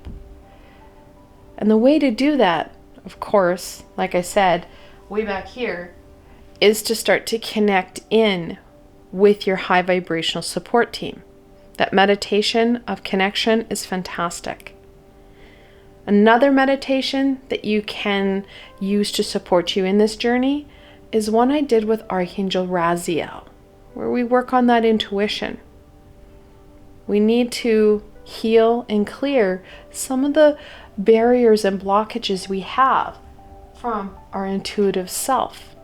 S1: And the way to do that, of course, like I said, way back here, is to start to connect in with your high vibrational support team. That meditation of connection is fantastic. Another meditation that you can use to support you in this journey is one I did with Archangel Raziel, where we work on that intuition. We need to heal and clear some of the barriers and blockages we have from our intuitive self.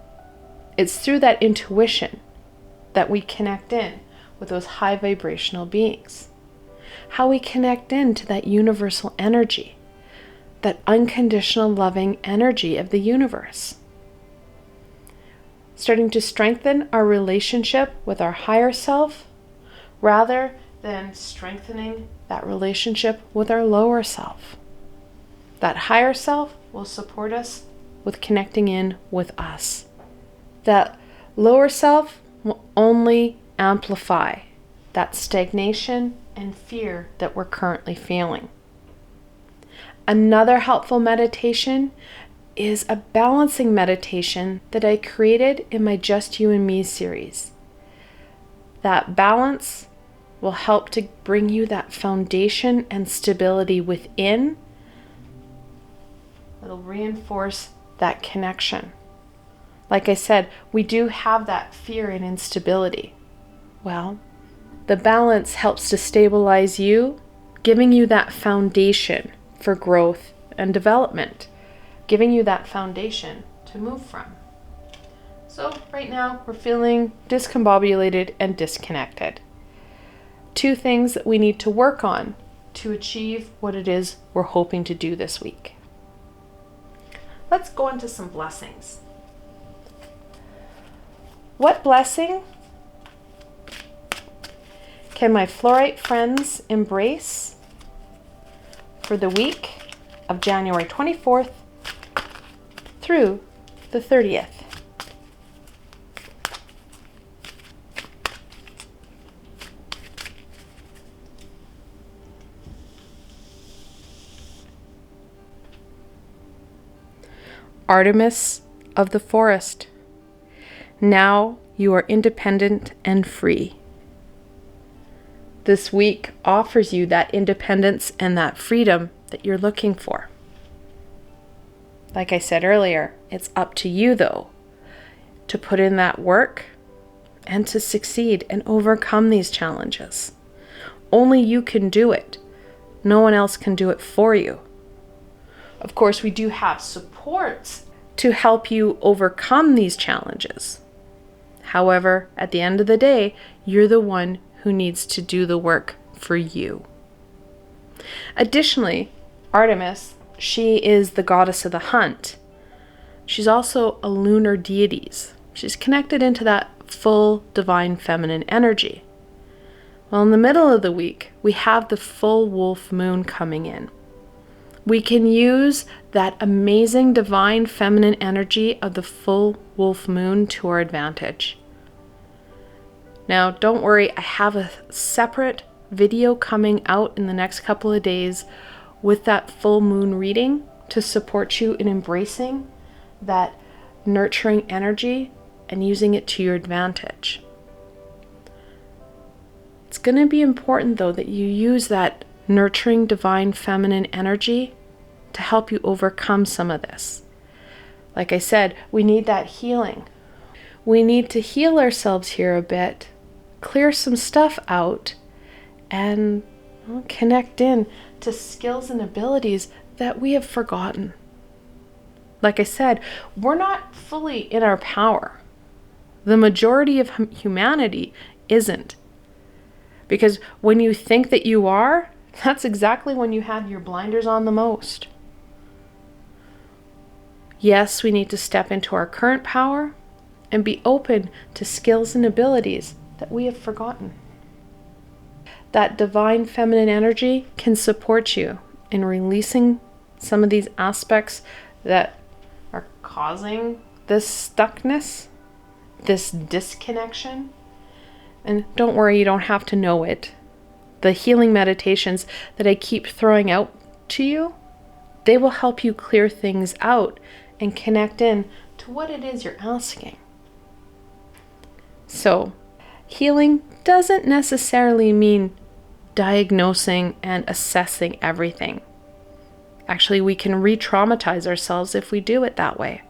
S1: It's through that intuition that we connect in with those high vibrational beings. How we connect into that universal energy, that unconditional loving energy of the universe. Starting to strengthen our relationship with our higher self rather than strengthening that relationship with our lower self. That higher self will support us with connecting in with us. That lower self will only amplify that stagnation and fear that we're currently feeling. Another helpful meditation is a balancing meditation that I created in my Just You and Me series. That balance will help to bring you that foundation and stability within. It'll reinforce that connection. Like I said, we do have that fear and instability. Well, the balance helps to stabilize you, giving you that foundation for growth and development, giving you that foundation to move from. So right now we're feeling discombobulated and disconnected. Two things that we need to work on to achieve what it is we're hoping to do this week. Let's go into some blessings. What blessing can my Fluorite friends embrace for the week of January 24th through the 30th? Artemis of the forest. Now you are independent and free. This week offers you that independence and that freedom that you're looking for. Like I said earlier, it's up to you though to put in that work and to succeed and overcome these challenges. Only you can do it. No one else can do it for you. Of course, we do have supports to help you overcome these challenges. However, at the end of the day, you're the one who needs to do the work for you. Additionally, Artemis, she is the goddess of the hunt. She's also a lunar deity. She's connected into that full divine feminine energy. Well, in the middle of the week, we have the full wolf moon coming in. We can use that amazing divine feminine energy of the full wolf moon to our advantage. Now, don't worry, I have a separate video coming out in the next couple of days with that full moon reading to support you in embracing that nurturing energy and using it to your advantage. It's going to be important, though, that you use that nurturing divine feminine energy to help you overcome some of this. Like I said, we need that healing. We need to heal ourselves here a bit, clear some stuff out, and connect in to skills and abilities that we have forgotten. Like I said, we're not fully in our power. The majority of humanity isn't. Because when you think that you are, that's exactly when you had your blinders on the most. Yes, we need to step into our current power and be open to skills and abilities that we have forgotten. That divine feminine energy can support you in releasing some of these aspects that are causing this stuckness, this disconnection. And don't worry, you don't have to know it. The healing meditations that I keep throwing out to you, they will help you clear things out and connect in to what it is you're asking. So, healing doesn't necessarily mean diagnosing and assessing everything. Actually, we can re-traumatize ourselves if we do it that way.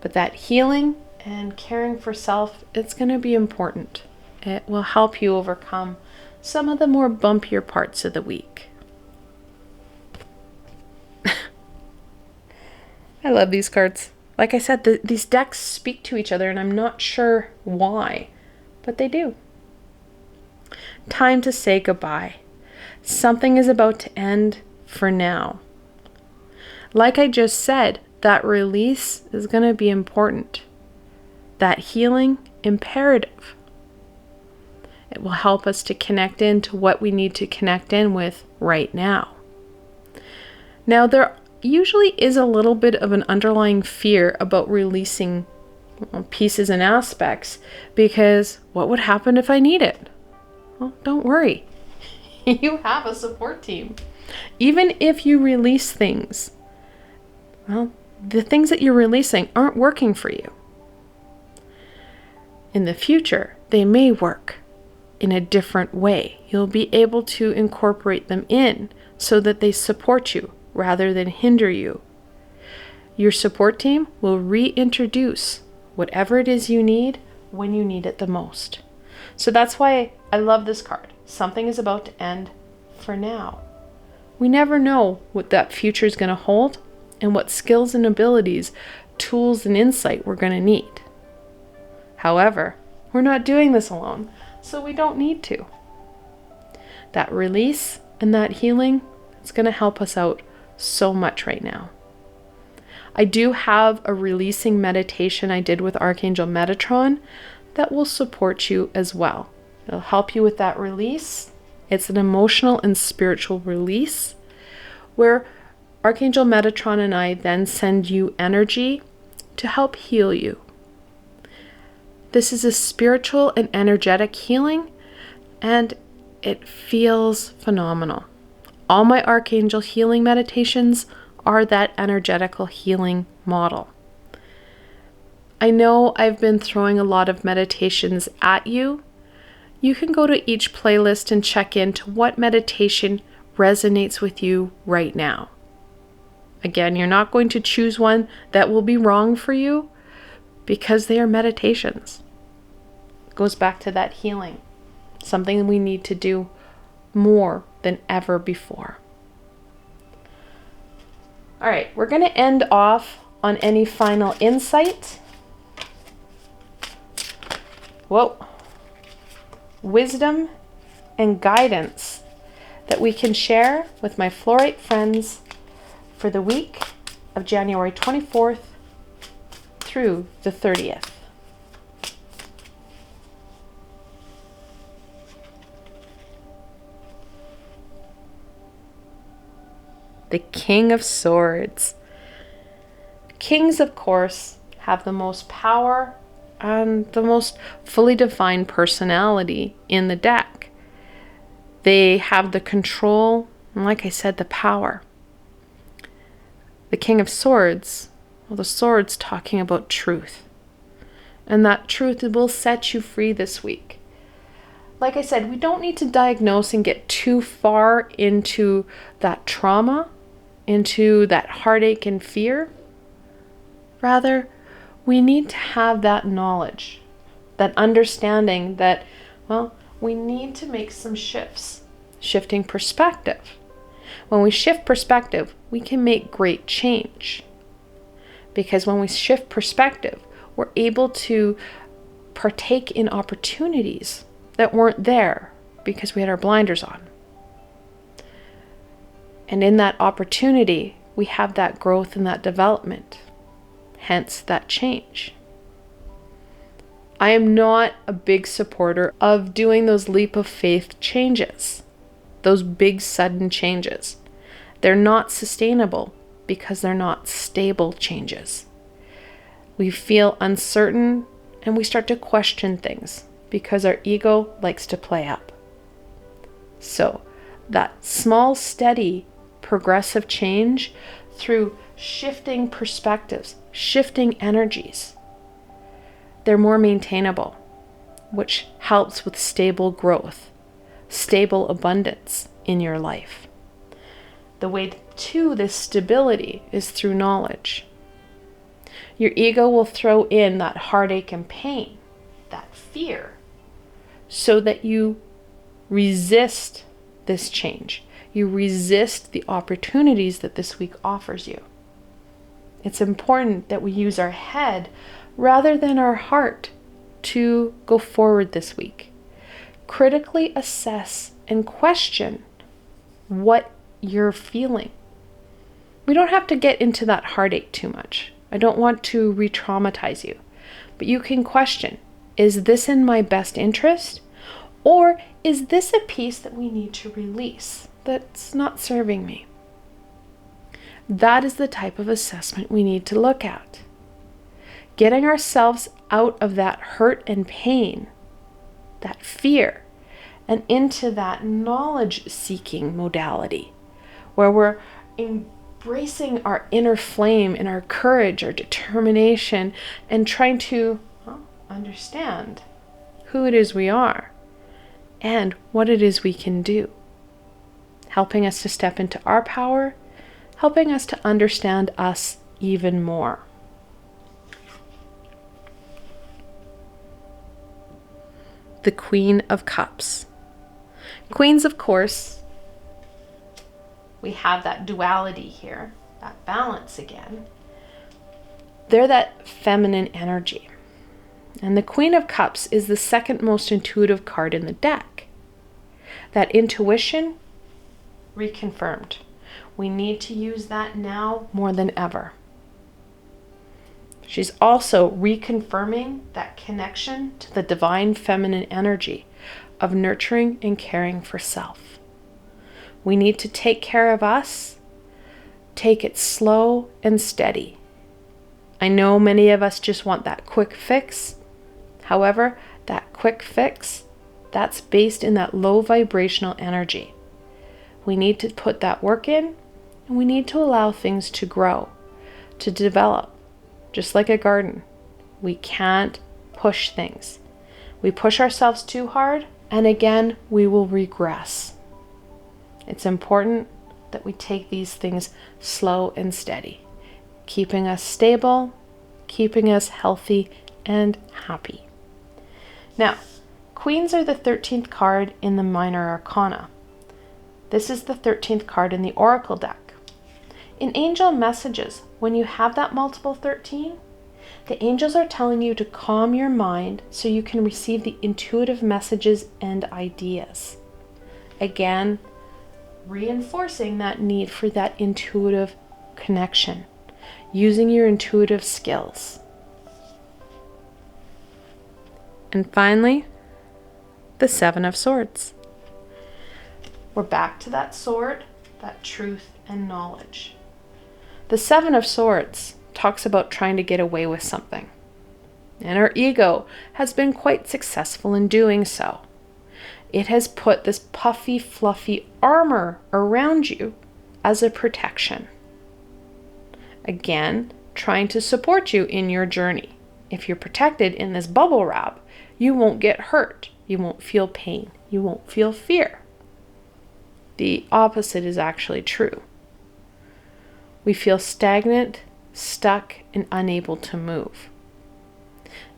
S1: But that healing and caring for self, it's going to be important. It will help you overcome some of the more bumpier parts of the week. I love these cards. Like I said, these decks speak to each other, and I'm not sure why, but they do. Time to say goodbye. Something is about to end for now. Like I just said, that release is going to be important. That healing, imperative. It will help us to connect into what we need to connect in with right now. Now, there usually is a little bit of an underlying fear about releasing pieces and aspects, because what would happen if I need it? Well, don't worry. You have a support team. Even if you release things, well, the things that you're releasing aren't working for you. In the future, they may work in a different way. You'll be able to incorporate them in so that they support you rather than hinder you. Your support team will reintroduce whatever it is you need when you need it the most. So that's why I love this card. Something is about to end for now. We never know what that future is going to hold and what skills and abilities, tools and insight we're going to need. However, we're not doing this alone, so we don't need to. That release and that healing is going to help us out so much right now. I do have a releasing meditation I did with Archangel Metatron that will support you as well. It'll help you with that release. It's an emotional and spiritual release where Archangel Metatron and I then send you energy to help heal you. This is a spiritual and energetic healing, and it feels phenomenal. All my Archangel healing meditations are that energetical healing model. I know I've been throwing a lot of meditations at you. You can go to each playlist and check into what meditation resonates with you right now. Again, you're not going to choose one that will be wrong for you because they are meditations. It goes back to that healing, something we need to do more than ever before. All right, we're going to end off on any final insight. Whoa. Wisdom and guidance that we can share with my Fluorite friends for the week of January 24th through the 30th. the King of Swords. Kings, of course, have the most power and the most fully defined personality in the deck. They have the control, and like I said, the power. The King of Swords, well, the sword's talking about truth. And that truth will set you free this week. Like I said, we don't need to diagnose and get too far into that trauma, into that heartache and fear. Rather, we need to have that knowledge, that understanding that, well, we need to make some shifts, shifting perspective. When we shift perspective, we can make great change. Because when we shift perspective, we're able to partake in opportunities that weren't there because we had our blinders on. And in that opportunity, we have that growth and that development, hence that change. I am not a big supporter of doing those leap of faith changes, those big sudden changes. They're not sustainable because they're not stable changes. We feel uncertain and we start to question things because our ego likes to play up. So that small, steady, progressive change through shifting perspectives, shifting energies, they're more maintainable, which helps with stable growth, stable abundance in your life. The way to this stability is through knowledge. Your ego will throw in that heartache and pain, that fear, so that you resist this change. You resist the opportunities that this week offers you. It's important that we use our head rather than our heart to go forward this week. Critically assess and question what you're feeling. We don't have to get into that heartache too much. I don't want to re-traumatize you, but you can question, is this in my best interest? Or is this a piece that we need to release that's not serving me? That is the type of assessment we need to look at. Getting ourselves out of that hurt and pain, that fear, and into that knowledge-seeking modality, where we're embracing our inner flame and our courage, our determination, and trying to understand who it is we are and what it is we can do. Helping us to step into our power, helping us to understand us even more. The Queen of Cups. Queens, of course, we have that duality here, that balance again. They're that feminine energy. And the Queen of Cups is the second most intuitive card in the deck. That intuition, reconfirmed. We need to use that now more than ever. She's also reconfirming that connection to the divine feminine energy of nurturing and caring for self. We need to take care of us, take it slow and steady. I know many of us just want that quick fix. However, that quick fix, that's based in that low vibrational energy. We need to put that work in, and we need to allow things to grow, to develop. Just like a garden, we can't push things. We push ourselves too hard, and again, we will regress. It's important that we take these things slow and steady, keeping us stable, keeping us healthy and happy. Now, Queens are the 13th card in the Minor Arcana. This is the 13th card in the Oracle deck. In angel messages, when you have that multiple 13, the angels are telling you to calm your mind so you can receive the intuitive messages and ideas. Again, reinforcing that need for that intuitive connection, using your intuitive skills. And finally, the Seven of Swords. We're back to that sword, that truth and knowledge. The Seven of Swords talks about trying to get away with something. And our ego has been quite successful in doing so. It has put this puffy, fluffy armor around you as a protection. Again, trying to support you in your journey. If you're protected in this bubble wrap, you won't get hurt. You won't feel pain. You won't feel fear. The opposite is actually true. We feel stagnant, stuck, and unable to move.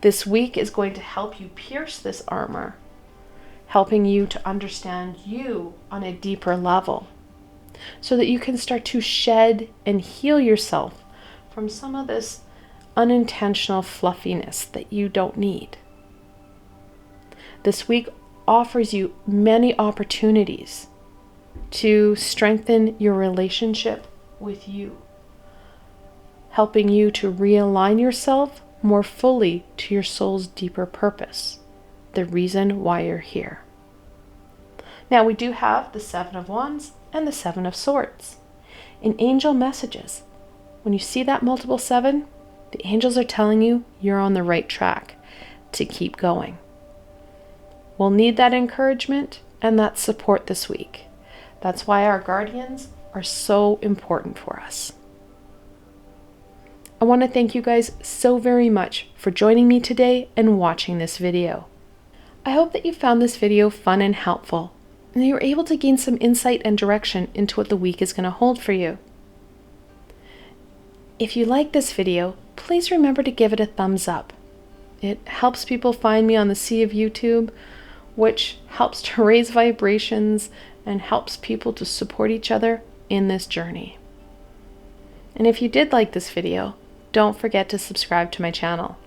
S1: This week is going to help you pierce this armor, helping you to understand you on a deeper level, so that you can start to shed and heal yourself from some of this unintentional fluffiness that you don't need. This week offers you many opportunities to strengthen your relationship with you, helping you to realign yourself more fully to your soul's deeper purpose, the reason why you're here. Now we do have the Seven of Wands and the Seven of Swords. In angel messages, when you see that multiple seven, the angels are telling you you're on the right track to keep going. We'll need that encouragement and that support this week. That's why our guardians are so important for us. I want to thank you guys so very much for joining me today and watching this video. I hope that you found this video fun and helpful, and that you were able to gain some insight and direction into what the week is going to hold for you. If you like this video, please remember to give it a thumbs up. It helps people find me on the sea of YouTube, which helps to raise vibrations and helps people to support each other in this journey. And if you did like this video, don't forget to subscribe to my channel.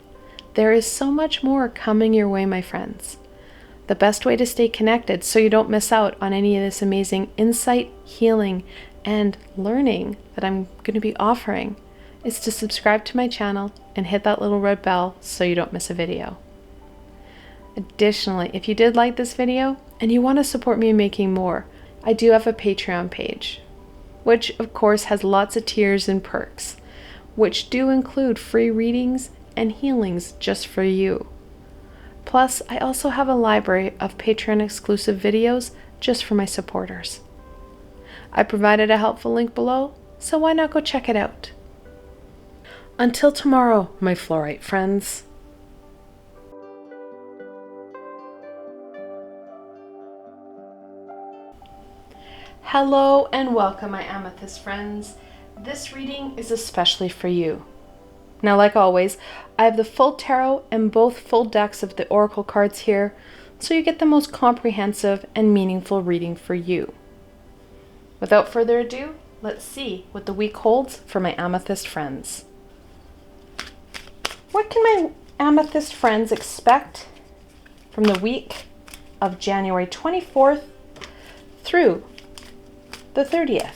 S1: There is so much more coming your way, my friends. The best way to stay connected so you don't miss out on any of this amazing insight, healing, and learning that I'm going to be offering is to subscribe to my channel and hit that little red bell so you don't miss a video. Additionally, if you did like this video and you want to support me in making more, I do have a Patreon page, which of course has lots of tiers and perks, which do include free readings and healings just for you. Plus, I also have a library of Patreon exclusive videos just for my supporters. I provided a helpful link below, so why not go check it out? Until tomorrow, my Fluorite friends. Hello and welcome, my Amethyst friends. This reading is especially for you. Now, like always, I have the full tarot and both full decks of the oracle cards here, so you get the most comprehensive and meaningful reading for you. Without further ado, let's see what the week holds for my Amethyst friends. What can my Amethyst friends expect from the week of January 24th through the 30th?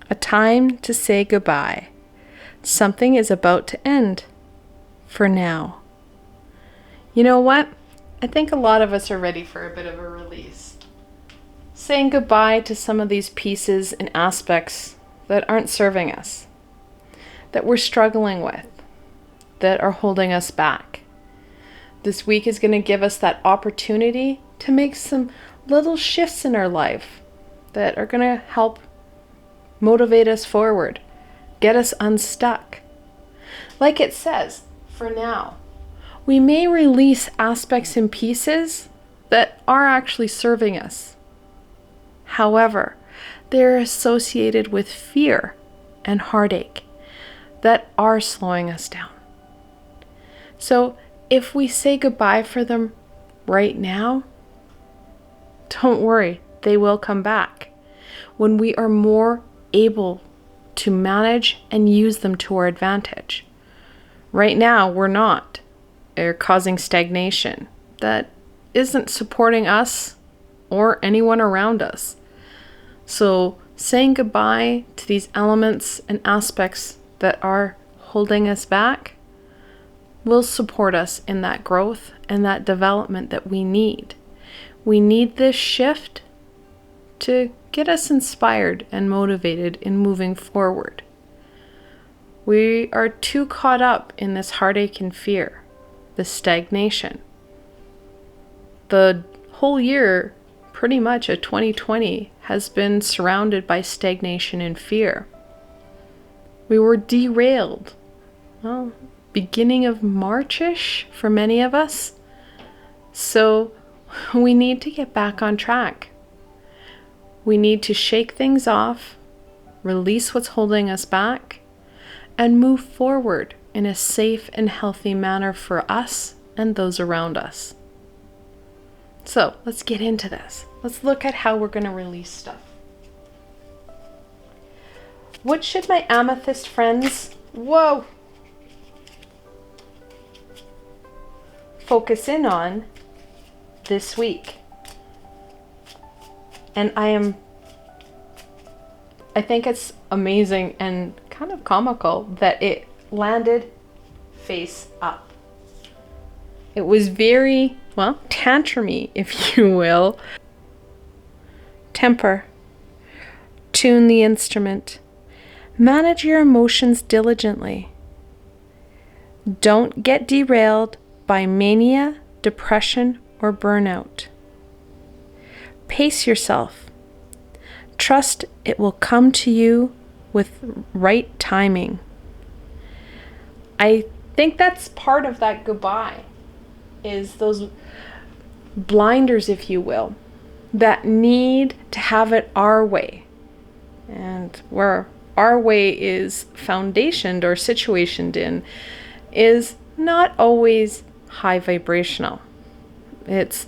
S1: A time to say goodbye. Something is about to end. For now. You know what? I think a lot of us are ready for a bit of a release. Saying goodbye to some of these pieces and aspects that aren't serving us, that we're struggling with, that are holding us back. This week is going to give us that opportunity to make some little shifts in our life that are going to help motivate us forward, get us unstuck. Like it says, for now, we may release aspects and pieces that are actually serving us. However, they're associated with fear and heartache that are slowing us down. So if we say goodbye for them right now, don't worry, they will come back when we are more able to manage and use them to our advantage. Right now, we're not. They're causing stagnation that isn't supporting us or anyone around us. So saying goodbye to these elements and aspects that are holding us back will support us in that growth and that development that we need. We need this shift to get us inspired and motivated in moving forward. We are too caught up in this heartache and fear, this stagnation. The whole year, pretty much of 2020, has been surrounded by stagnation and fear. We were derailed, well, beginning of March-ish for many of us. So we need to get back on track. We need to shake things off, release what's holding us back, and move forward in a safe and healthy manner for us and those around us. So let's get into this. Let's look at how we're going to release stuff. What should my amethyst friends, focus in on this week? And I think it's amazing and kind of comical that it landed face up. It was very, tantrumy, if you will. Temper. Tune the instrument. Manage your emotions diligently. Don't get derailed by mania, depression, or burnout. Pace yourself. Trust it will come to you with right timing. I think that's part of that goodbye, is those blinders, if you will, that need to have it our way. And where our way is foundationed or situationed in is not always high vibrational. It's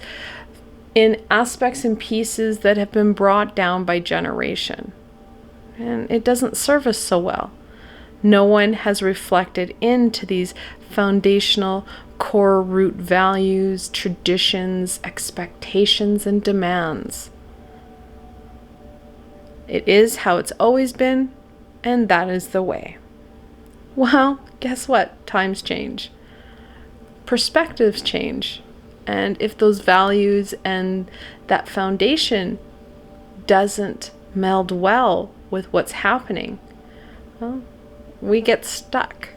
S1: in aspects and pieces that have been brought down by generation. And it doesn't serve us so well. No one has reflected into these foundational core root values, traditions, expectations, and demands. It is how it's always been, and that is the way. Well, guess what? Times change. Perspectives change. And if those values and that foundation doesn't meld well with what's happening, well, we get stuck.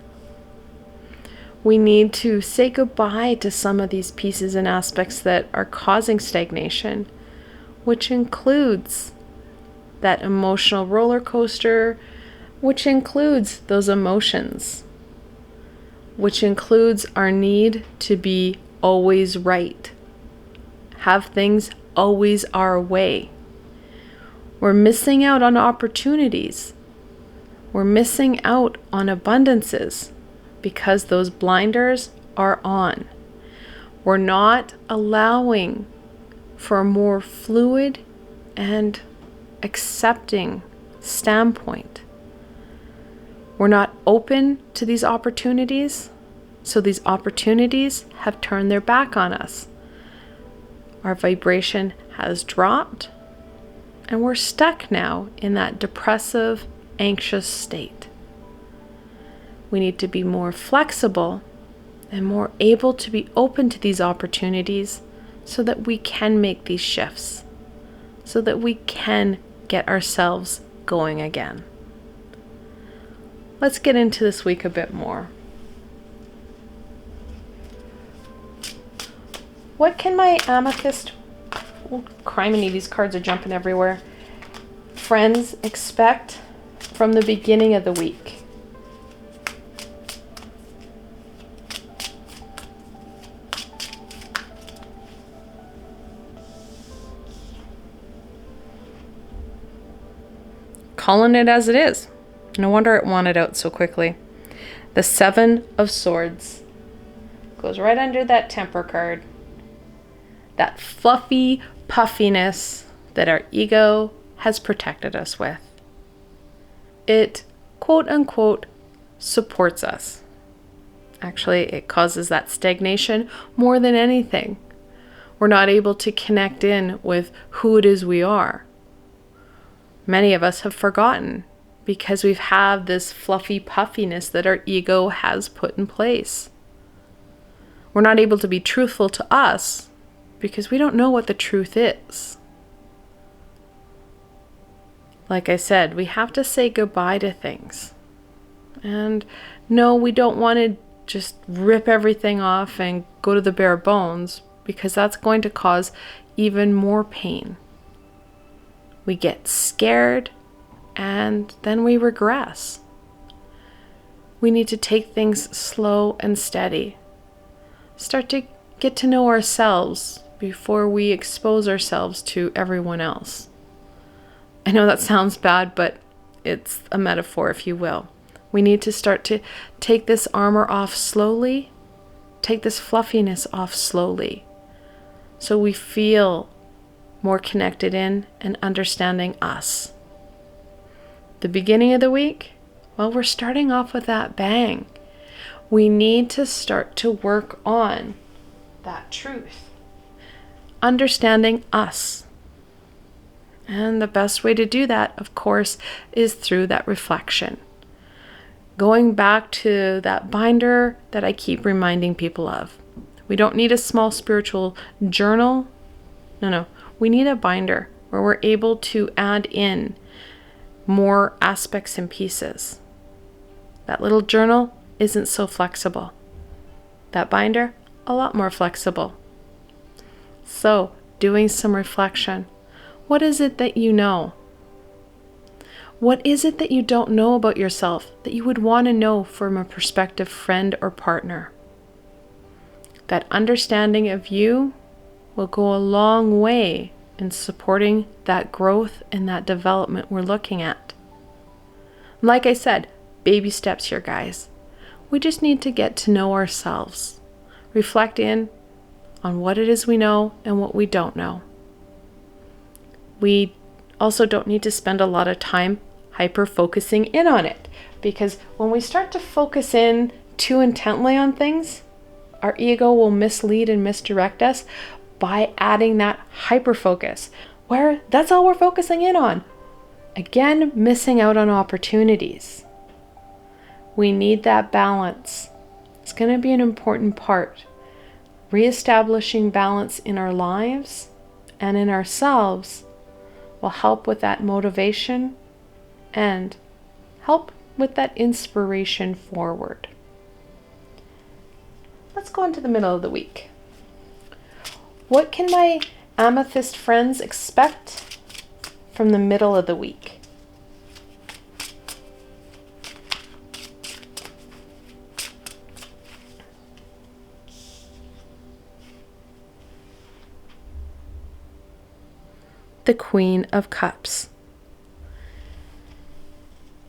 S1: We need to say goodbye to some of these pieces and aspects that are causing stagnation, which includes that emotional roller coaster, which includes those emotions, which includes our need to be always right, have things always our way. We're missing out on opportunities. We're missing out on abundances because those blinders are on. We're not allowing for a more fluid and accepting standpoint. We're not open to these opportunities, so these opportunities have turned their back on us. Our vibration has dropped, and we're stuck now in that depressive, anxious state. We need to be more flexible and more able to be open to these opportunities so that we can make these shifts, so that we can get ourselves going again. Let's get into this week a bit more. What can my amethyst, criminy, these cards are jumping everywhere, friends expect from the beginning of the week? Calling it as it is. No wonder it wanted out so quickly. The Seven of Swords goes right under that Temper card. That fluffy puffiness that our ego has protected us with. It, quote unquote, supports us. Actually, it causes that stagnation more than anything. We're not able to connect in with who it is we are. many of us have forgotten because we've had this fluffy puffiness that our ego has put in place. We're not able to be truthful to us because we don't know what the truth is. Like I said, we have to say goodbye to things. And no, we don't want to just rip everything off and go to the bare bones, because that's going to cause even more pain. We get scared and then we regress. We need to take things slow and steady. Start to get to know ourselves before we expose ourselves to everyone else. I know that sounds bad, but it's a metaphor, if you will. We need to start to take this armor off slowly, take this fluffiness off slowly, so we feel more connected in and understanding us. The beginning of the week, well, we're starting off with that bang. We need to start to work on that truth, understanding us. And the best way to do that, of course, is through that reflection. Going back to that binder that I keep reminding people of. We don't need a small spiritual journal. No. We need a binder where we're able to add in more aspects and pieces. That little journal isn't so flexible. That binder, a lot more flexible. So, doing some reflection. What is it that you know? What is it that you don't know about yourself that you would want to know from a prospective friend or partner? That understanding of you will go a long way in supporting that growth and that development we're looking at. Like I said, baby steps here, guys. We just need to get to know ourselves. Reflect in on what it is we know and what we don't know. We also don't need to spend a lot of time hyper-focusing in on it, because when we start to focus in too intently on things, our ego will mislead and misdirect us by adding that hyper-focus, where that's all we're focusing in on. Again, missing out on opportunities. We need that balance. It's going to be an important part. Reestablishing balance in our lives and in ourselves will help with that motivation and help with that inspiration forward. Let's go into the middle of the week. What can my Amethyst friends expect from the middle of the week? The Queen of Cups.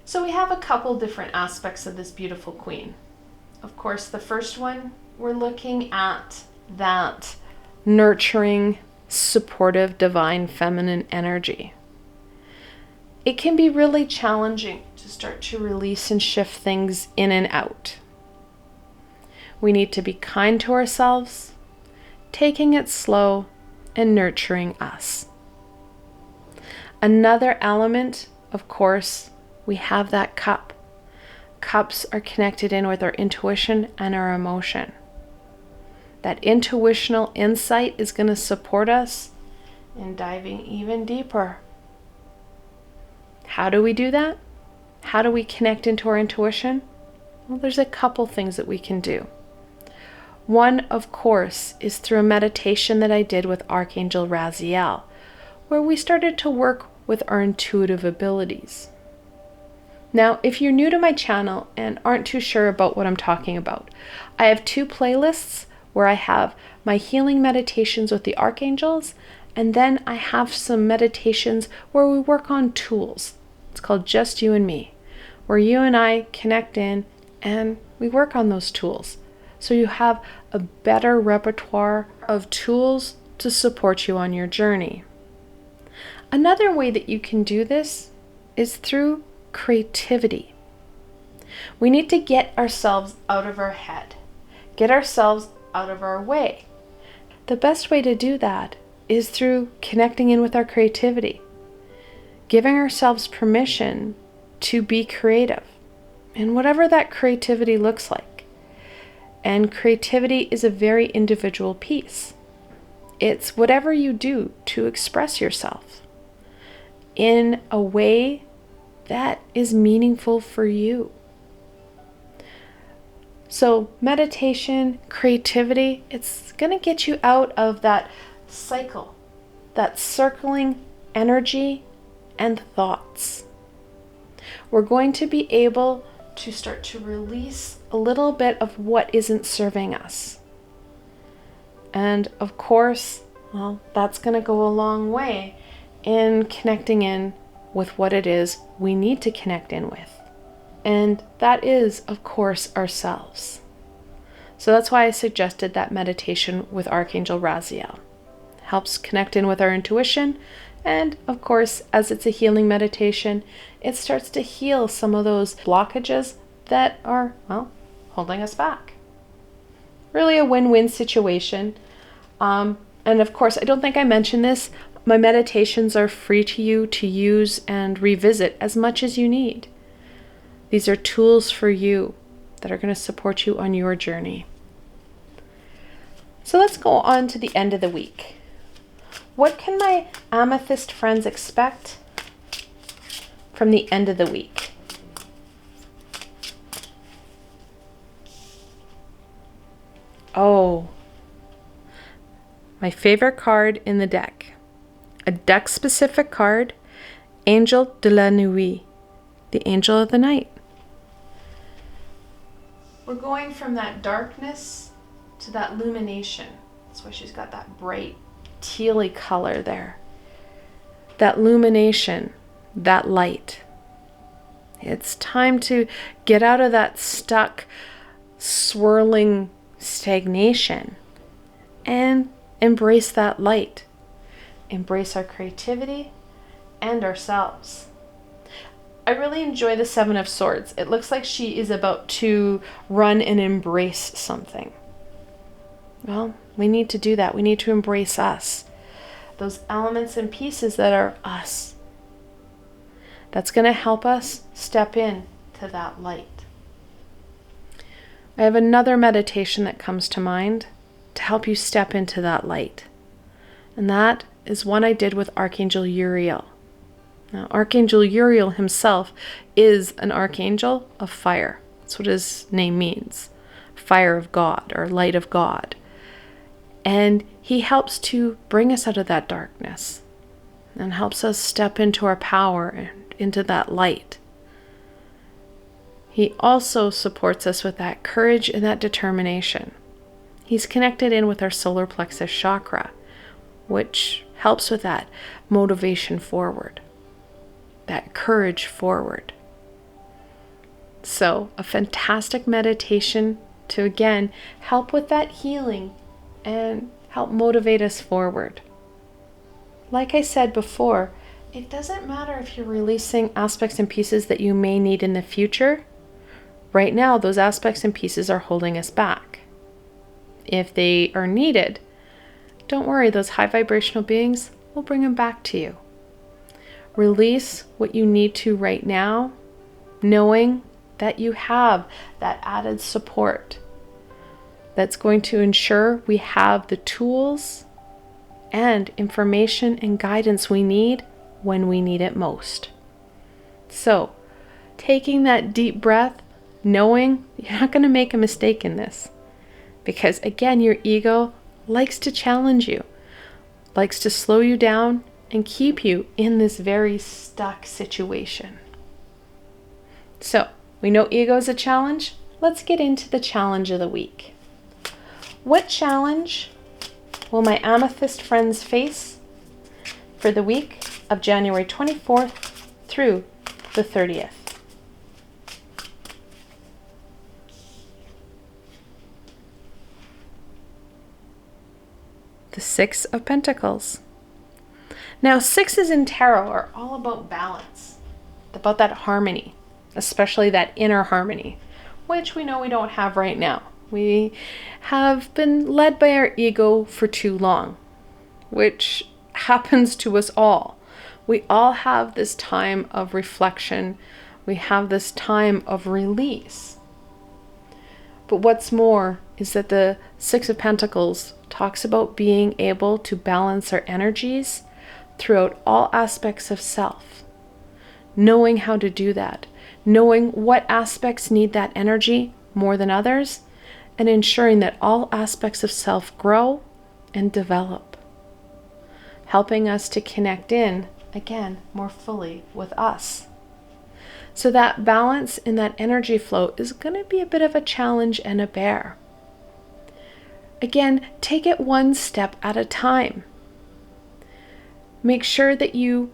S1: So we have a couple different aspects of this beautiful queen. Of course, the first one, we're looking at that nurturing, supportive, divine feminine energy. It can be really challenging to start to release and shift things in and out. We need to be kind to ourselves, taking it slow and nurturing us. Another element, of course, we have that cup. Cups are connected in with our intuition and our emotion. That intuitional insight is going to support us in diving even deeper. How do we do that? How do we connect into our intuition? Well, there's a couple things that we can do. One, of course, is through a meditation that I did with Archangel Raziel, where we started to work with our intuitive abilities. Now, if you're new to my channel and aren't too sure about what I'm talking about, I have 2 playlists where I have my healing meditations with the archangels, and then I have some meditations where we work on tools. It's called Just You and Me, where you and I connect in and we work on those tools. So you have a better repertoire of tools to support you on your journey. Another way that you can do this is through creativity. We need to get ourselves out of our head, get ourselves out of our way. The best way to do that is through connecting in with our creativity. giving ourselves permission to be creative, and whatever that creativity looks like. And creativity is a very individual piece. It's whatever you do to express yourself in a way that is meaningful for you. So meditation, creativity, it's going to get you out of that cycle, that circling energy and thoughts. We're going to be able to start to release a little bit of what isn't serving us. And of course, well, that's going to go a long way in connecting in with what it is we need to connect in with. And that is, of course, ourselves. So that's why I suggested that meditation with Archangel Raziel. Helps connect in with our intuition. And of course, as it's a healing meditation, it starts to heal some of those blockages that are, well, holding us back. Really a win-win situation. And of course, I don't think I mentioned this. My meditations are free to you to use and revisit as much as you need. These are tools for you that are going to support you on your journey. So let's go on to the end of the week. What can my Amethyst friends expect from the end of the week? Oh, my favorite card in the deck. A deck-specific card, Angel de la Nuit, the angel of the night. We're going from that darkness to that illumination. That's why she's got that bright tealy color there. That illumination, that light. It's time to get out of that stuck, swirling stagnation and embrace that light. Embrace our creativity and ourselves. I really enjoy the Seven of Swords. It looks like she is about to run and embrace something. Well, we need to do that. We need to embrace us. Those elements and pieces that are us. That's going to help us step in to that light. I have another meditation that comes to mind to help you step into that light. And that is one I did with Archangel Uriel. Now, Archangel Uriel himself is an archangel of fire. That's what his name means. Fire of God or light of God. And he helps to bring us out of that darkness and helps us step into our power and into that light. He also supports us with that courage and that determination. He's connected in with our solar plexus chakra, which helps with that motivation forward, that courage forward. So, a fantastic meditation to, again, help with that healing and help motivate us forward. Like I said before, it doesn't matter if you're releasing aspects and pieces that you may need in the future. Right now, those aspects and pieces are holding us back. If they are needed, don't worry, those high vibrational beings will bring them back to you. Release what you need to right now, knowing that you have that added support that's going to ensure we have the tools and information and guidance we need when we need it most. So, taking that deep breath, knowing you're not going to make a mistake in this. Because again, your ego likes to challenge you, likes to slow you down and keep you in this very stuck situation. So, we know ego is a challenge. Let's get into the challenge of the week. What challenge will my Amethyst friends face for the week of January 24th through the 30th? The Six of Pentacles. Now, sixes in tarot are all about balance, about that harmony, especially that inner harmony, which we know we don't have right now. We have been led by our ego for too long, which happens to us all. We all have this time of reflection. We have this time of release. But what's more is that the Six of Pentacles talks about being able to balance our energies throughout all aspects of self. Knowing how to do that, knowing what aspects need that energy more than others, and ensuring that all aspects of self grow and develop, helping us to connect in, again, more fully with us. So that balance in that energy flow is going to be a bit of a challenge and a bear. Again, take it one step at a time. Make sure that you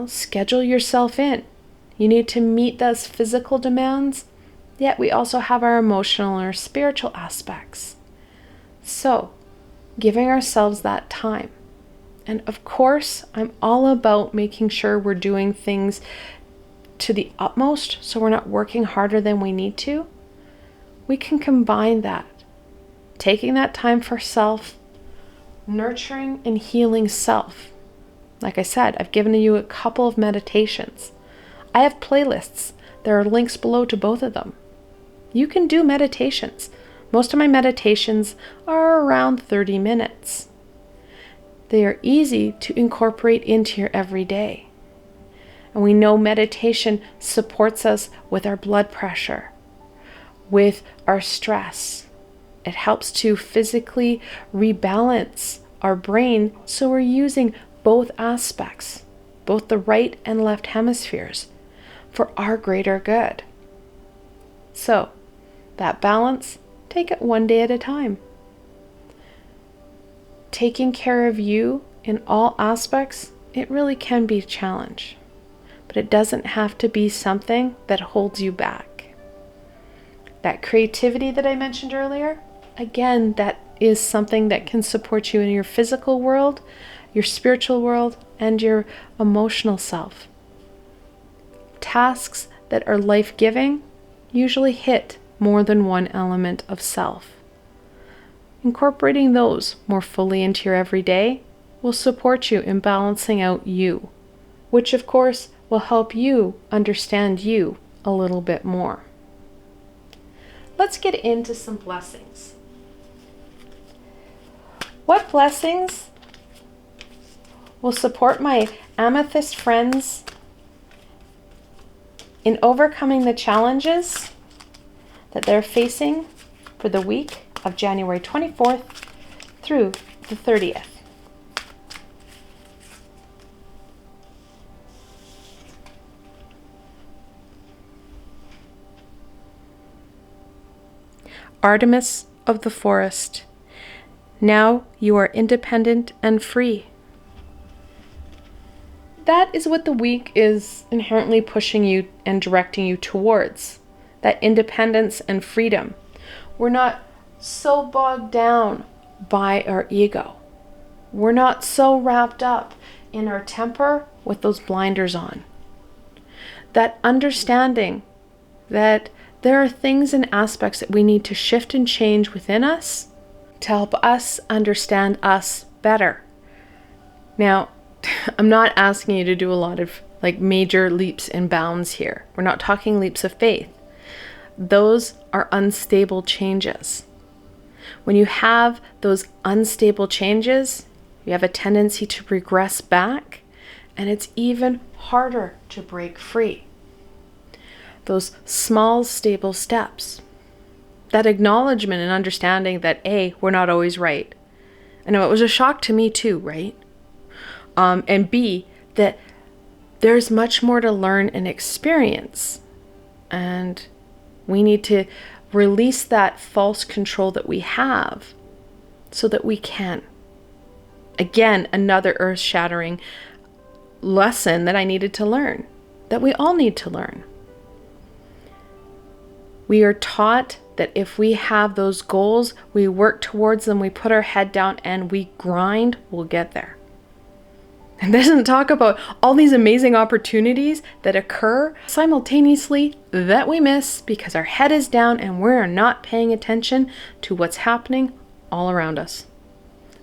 S1: schedule yourself in. You need to meet those physical demands, yet we also have our emotional and our spiritual aspects. So, giving ourselves that time. And of course, I'm all about making sure we're doing things to the utmost so we're not working harder than we need to. We can combine that. Taking that time for self, nurturing and healing self. Like I said, I've given you a couple of meditations. I have playlists. There are links below to both of them. You can do meditations. Most of my meditations are around 30 minutes. They are easy to incorporate into your everyday. And we know meditation supports us with our blood pressure, with our stress. It helps to physically rebalance our brain so we're using both aspects, both the right and left hemispheres, for our greater good. So, that balance, take it one day at a time. Taking care of you in all aspects, it really can be a challenge, but it doesn't have to be something that holds you back. That creativity that I mentioned earlier, again, that is something that can support you in your physical world, your spiritual world, and your emotional self. Tasks that are life-giving usually hit more than one element of self. Incorporating those more fully into your everyday will support you in balancing out you, which of course will help you understand you a little bit more. Let's get into some blessings. What blessings will support my Amethyst friends in overcoming the challenges that they're facing for the week of January 24th through the 30th? Artemis of the forest, now you are independent and free. That is what the week is inherently pushing you and directing you towards, that independence and freedom. We're not so bogged down by our ego. We're not so wrapped up in our temper with those blinders on. That understanding that there are things and aspects that we need to shift and change within us to help us understand us better. Now, I'm not asking you to do a lot of major leaps and bounds here. We're not talking leaps of faith. Those are unstable changes. When you have those unstable changes, you have a tendency to regress back, and it's even harder to break free. Those small, stable steps. That acknowledgement and understanding that A, we're not always right. I know it was a shock to me too, right? And B, that there's much more to learn and experience. And we need to release that false control that we have so that we can. Again, another earth-shattering lesson that I needed to learn, that we all need to learn. We are taught that if we have those goals, we work towards them, we put our head down and we grind, we'll get there. And doesn't talk about all these amazing opportunities that occur simultaneously that we miss because our head is down and we're not paying attention to what's happening all around us.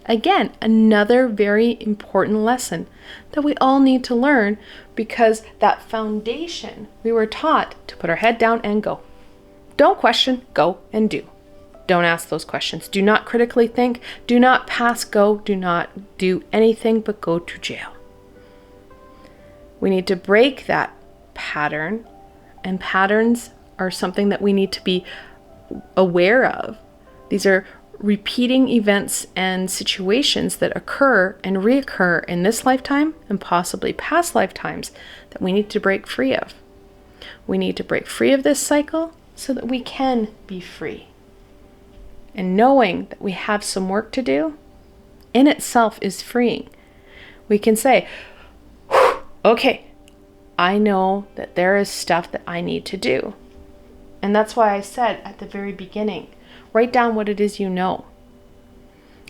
S1: Again, another very important lesson that we all need to learn, because that foundation, we were taught to put our head down and go. Don't question, go and do. Don't ask those questions. Do not critically think. Do not pass go. Do not do anything but go to jail. We need to break that pattern, and patterns are something that we need to be aware of. These are repeating events and situations that occur and reoccur in this lifetime and possibly past lifetimes that we need to break free of. We need to break free of this cycle so that we can be free. And knowing that we have some work to do in itself is freeing. We can say, okay, I know that there is stuff that I need to do. And that's why I said at the very beginning, write down what it is you know.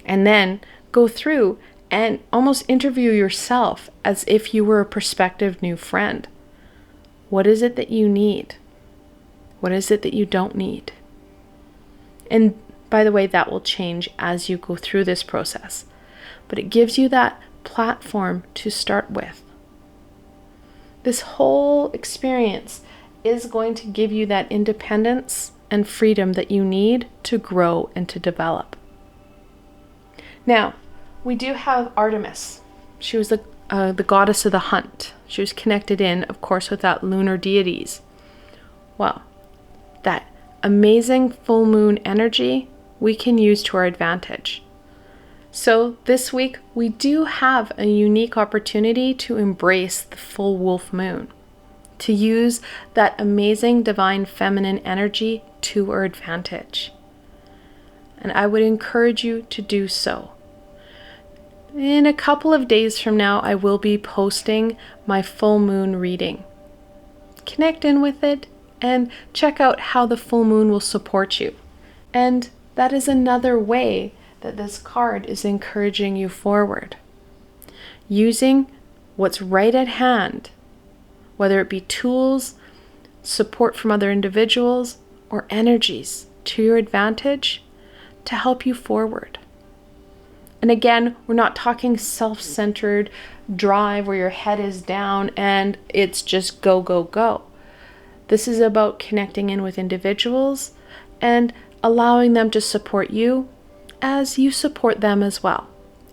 S1: And then go through and almost interview yourself as if you were a prospective new friend. What is it that you need? What is it that you don't need? And by the way, that will change as you go through this process. But it gives you that platform to start with. This whole experience is going to give you that independence and freedom that you need to grow and to develop. Now, we do have Artemis. She was the goddess of the hunt. She was connected in, of course, with that lunar deities. Well, that amazing full moon energy we can use to our advantage. So this week, we do have a unique opportunity to embrace the full wolf moon, to use that amazing divine feminine energy to our advantage. And I would encourage you to do so. In a couple of days from now, I will be posting my full moon reading. Connect in with it and check out how the full moon will support you. And that is another way that this card is encouraging you forward. Using what's right at hand, whether it be tools, support from other individuals, or energies to your advantage to help you forward. And again, we're not talking self-centered drive where your head is down and it's just go, go, go. This is about connecting in with individuals and allowing them to support you as you support them as well.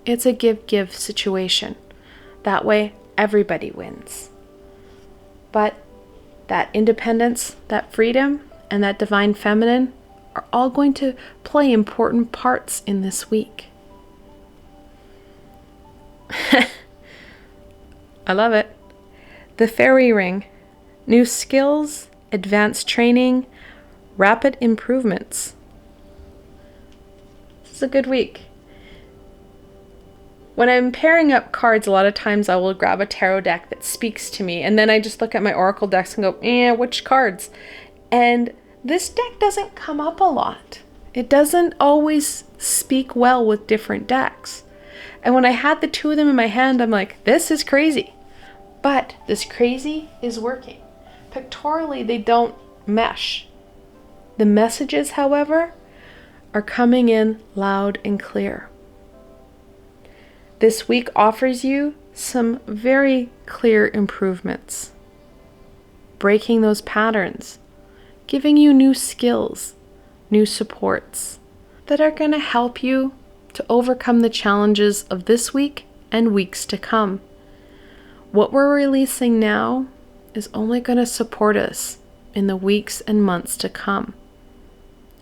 S1: It's a give-give situation. That way, everybody wins. But that independence, that freedom, and that divine feminine are all going to play important parts in this week. I love it. The fairy ring. New skills, advanced training, rapid improvements. This is a good week. When I'm pairing up cards, a lot of times I will grab a tarot deck that speaks to me, and then I just look at my oracle decks and go, which cards? And this deck doesn't come up a lot. It doesn't always speak well with different decks. And when I had the two of them in my hand, I'm like, this is crazy. But this crazy is working. Pictorially, they don't mesh. The messages, however, are coming in loud and clear. This week offers you some very clear improvements, breaking those patterns, giving you new skills, new supports that are going to help you to overcome the challenges of this week and weeks to come. What we're releasing now is only going to support us in the weeks and months to come.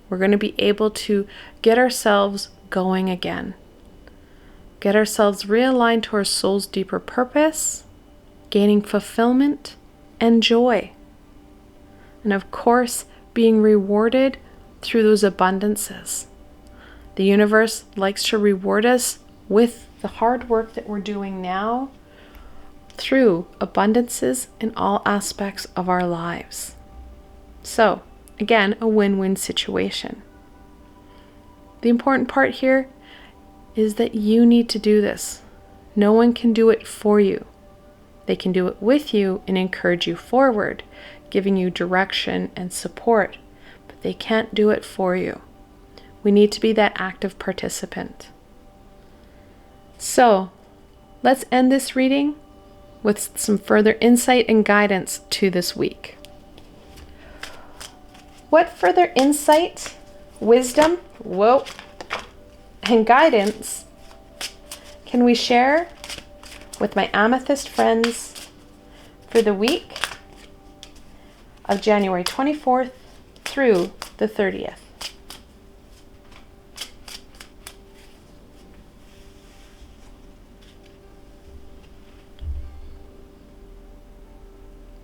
S1: We're going to be able to get ourselves going again. Get ourselves realigned to our soul's deeper purpose, gaining fulfillment and joy. And of course, being rewarded through those abundances. The universe likes to reward us with the hard work that we're doing now through abundances in all aspects of our lives. So, again, a win-win situation. The important part here is that you need to do this. No one can do it for you. They can do it with you and encourage you forward, giving you direction and support, but they can't do it for you. We need to be that active participant. So let's end this reading with some further insight and guidance to this week. What further insight, wisdom, and guidance can we share with my Amethyst friends for the week of January 24th through the 30th?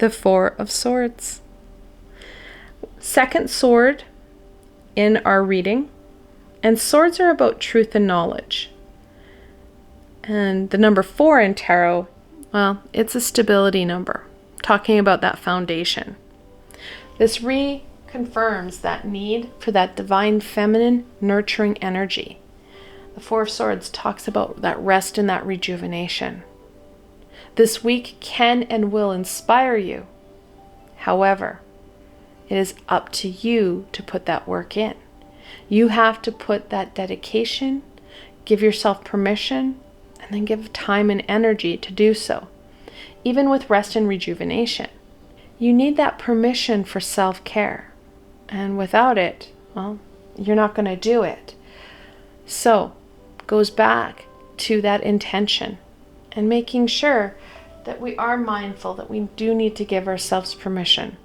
S1: The Four of Swords. Second sword in our reading. And swords are about truth and knowledge. And the number 4 in tarot, well, it's a stability number, talking about that foundation. This reconfirms that need for that divine feminine nurturing energy. The Four of Swords talks about that rest and that rejuvenation. This week can and will inspire you. However, it is up to you to put that work in. You have to put that dedication, give yourself permission, and then give time and energy to do so. Even with rest and rejuvenation, you need that permission for self-care. And without it, well, you're not going to do it. So, it goes back to that intention and making sure that we are mindful that we do need to give ourselves permission.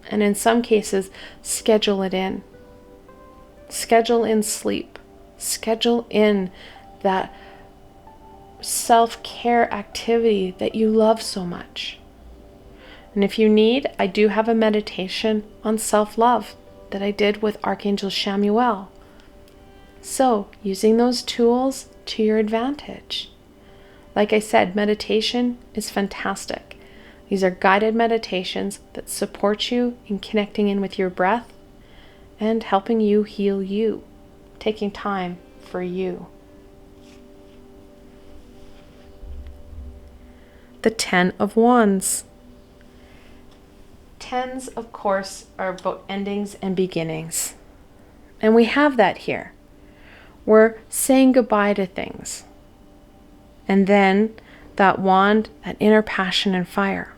S1: And in some cases, schedule it in. Schedule in sleep. Schedule in that self-care activity that you love so much. And if you need, I do have a meditation on self-love that I did with Archangel Chamuel. So, using those tools to your advantage. Like I said, meditation is fantastic. These are guided meditations that support you in connecting in with your breath and helping you heal you, taking time for you. The Ten of Wands. Tens, of course, are about endings and beginnings. And we have that here. We're saying goodbye to things. And then that wand, that inner passion and fire,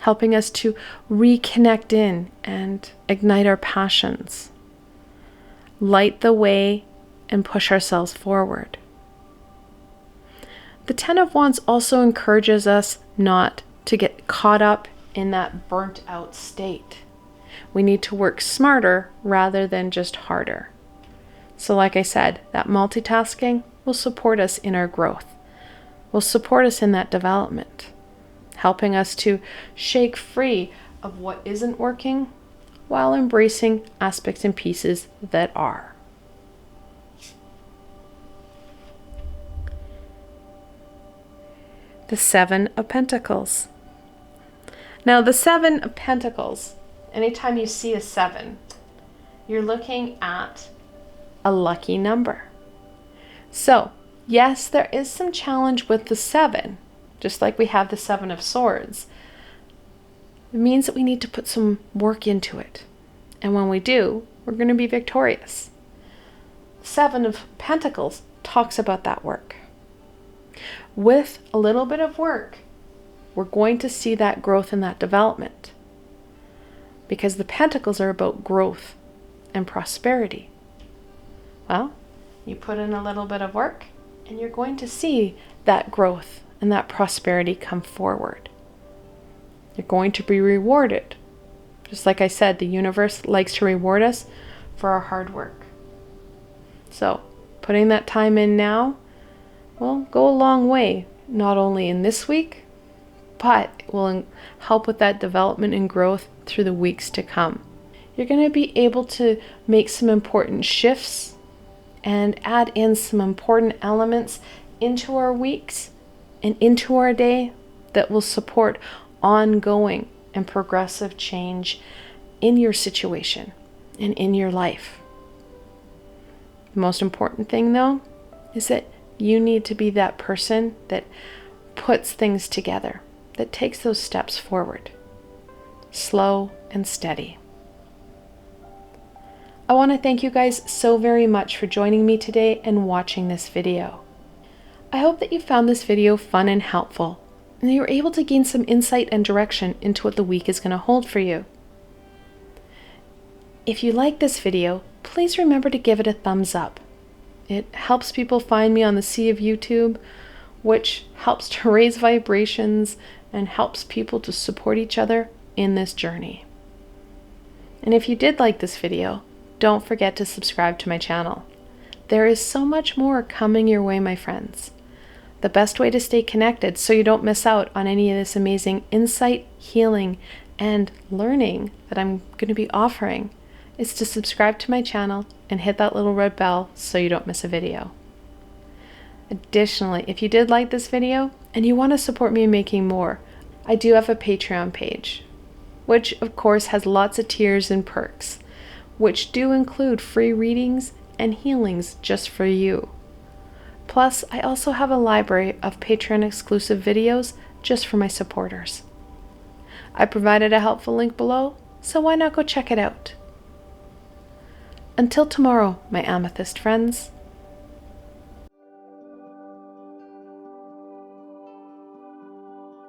S1: helping us to reconnect in and ignite our passions, light the way and push ourselves forward. The Ten of Wands also encourages us not to get caught up in that burnt out state. We need to work smarter rather than just harder. So like I said, that multitasking will support us in our growth, will support us in that development, helping us to shake free of what isn't working while embracing aspects and pieces that are. The Seven of Pentacles. Now the Seven of Pentacles, anytime you see a 7, you're looking at a lucky number. So, yes, there is some challenge with the 7, just like we have the 7 of Swords. It means that we need to put some work into it. And when we do, we're going to be victorious. 7 of Pentacles talks about that work. With a little bit of work, we're going to see that growth and that development. Because the Pentacles are about growth and prosperity. Well, you put in a little bit of work, and you're going to see that growth and that prosperity come forward. You're going to be rewarded. Just like I said, the universe likes to reward us for our hard work. So, putting that time in now will go a long way, not only in this week, but it will help with that development and growth through the weeks to come. You're going to be able to make some important shifts and add in some important elements into our weeks and into our day that will support ongoing and progressive change in your situation and in your life. The most important thing, though, is that you need to be that person that puts things together, that takes those steps forward, slow and steady. I want to thank you guys so very much for joining me today and watching this video. I hope that you found this video fun and helpful, and that you were able to gain some insight and direction into what the week is going to hold for you. If you like this video, please remember to give it a thumbs up. It helps people find me on the sea of YouTube, which helps to raise vibrations and helps people to support each other in this journey. And if you did like this video, don't forget to subscribe to my channel. There is so much more coming your way, my friends. The best way to stay connected so you don't miss out on any of this amazing insight, healing, and learning that I'm going to be offering is to subscribe to my channel and hit that little red bell so you don't miss a video. Additionally, if you did like this video and you want to support me in making more, I do have a Patreon page, which of course has lots of tiers and perks, which do include free readings and healings just for you. Plus, I also have a library of Patreon exclusive videos just for my supporters. I provided a helpful link below, so why not go check it out? Until tomorrow, my Amethyst friends.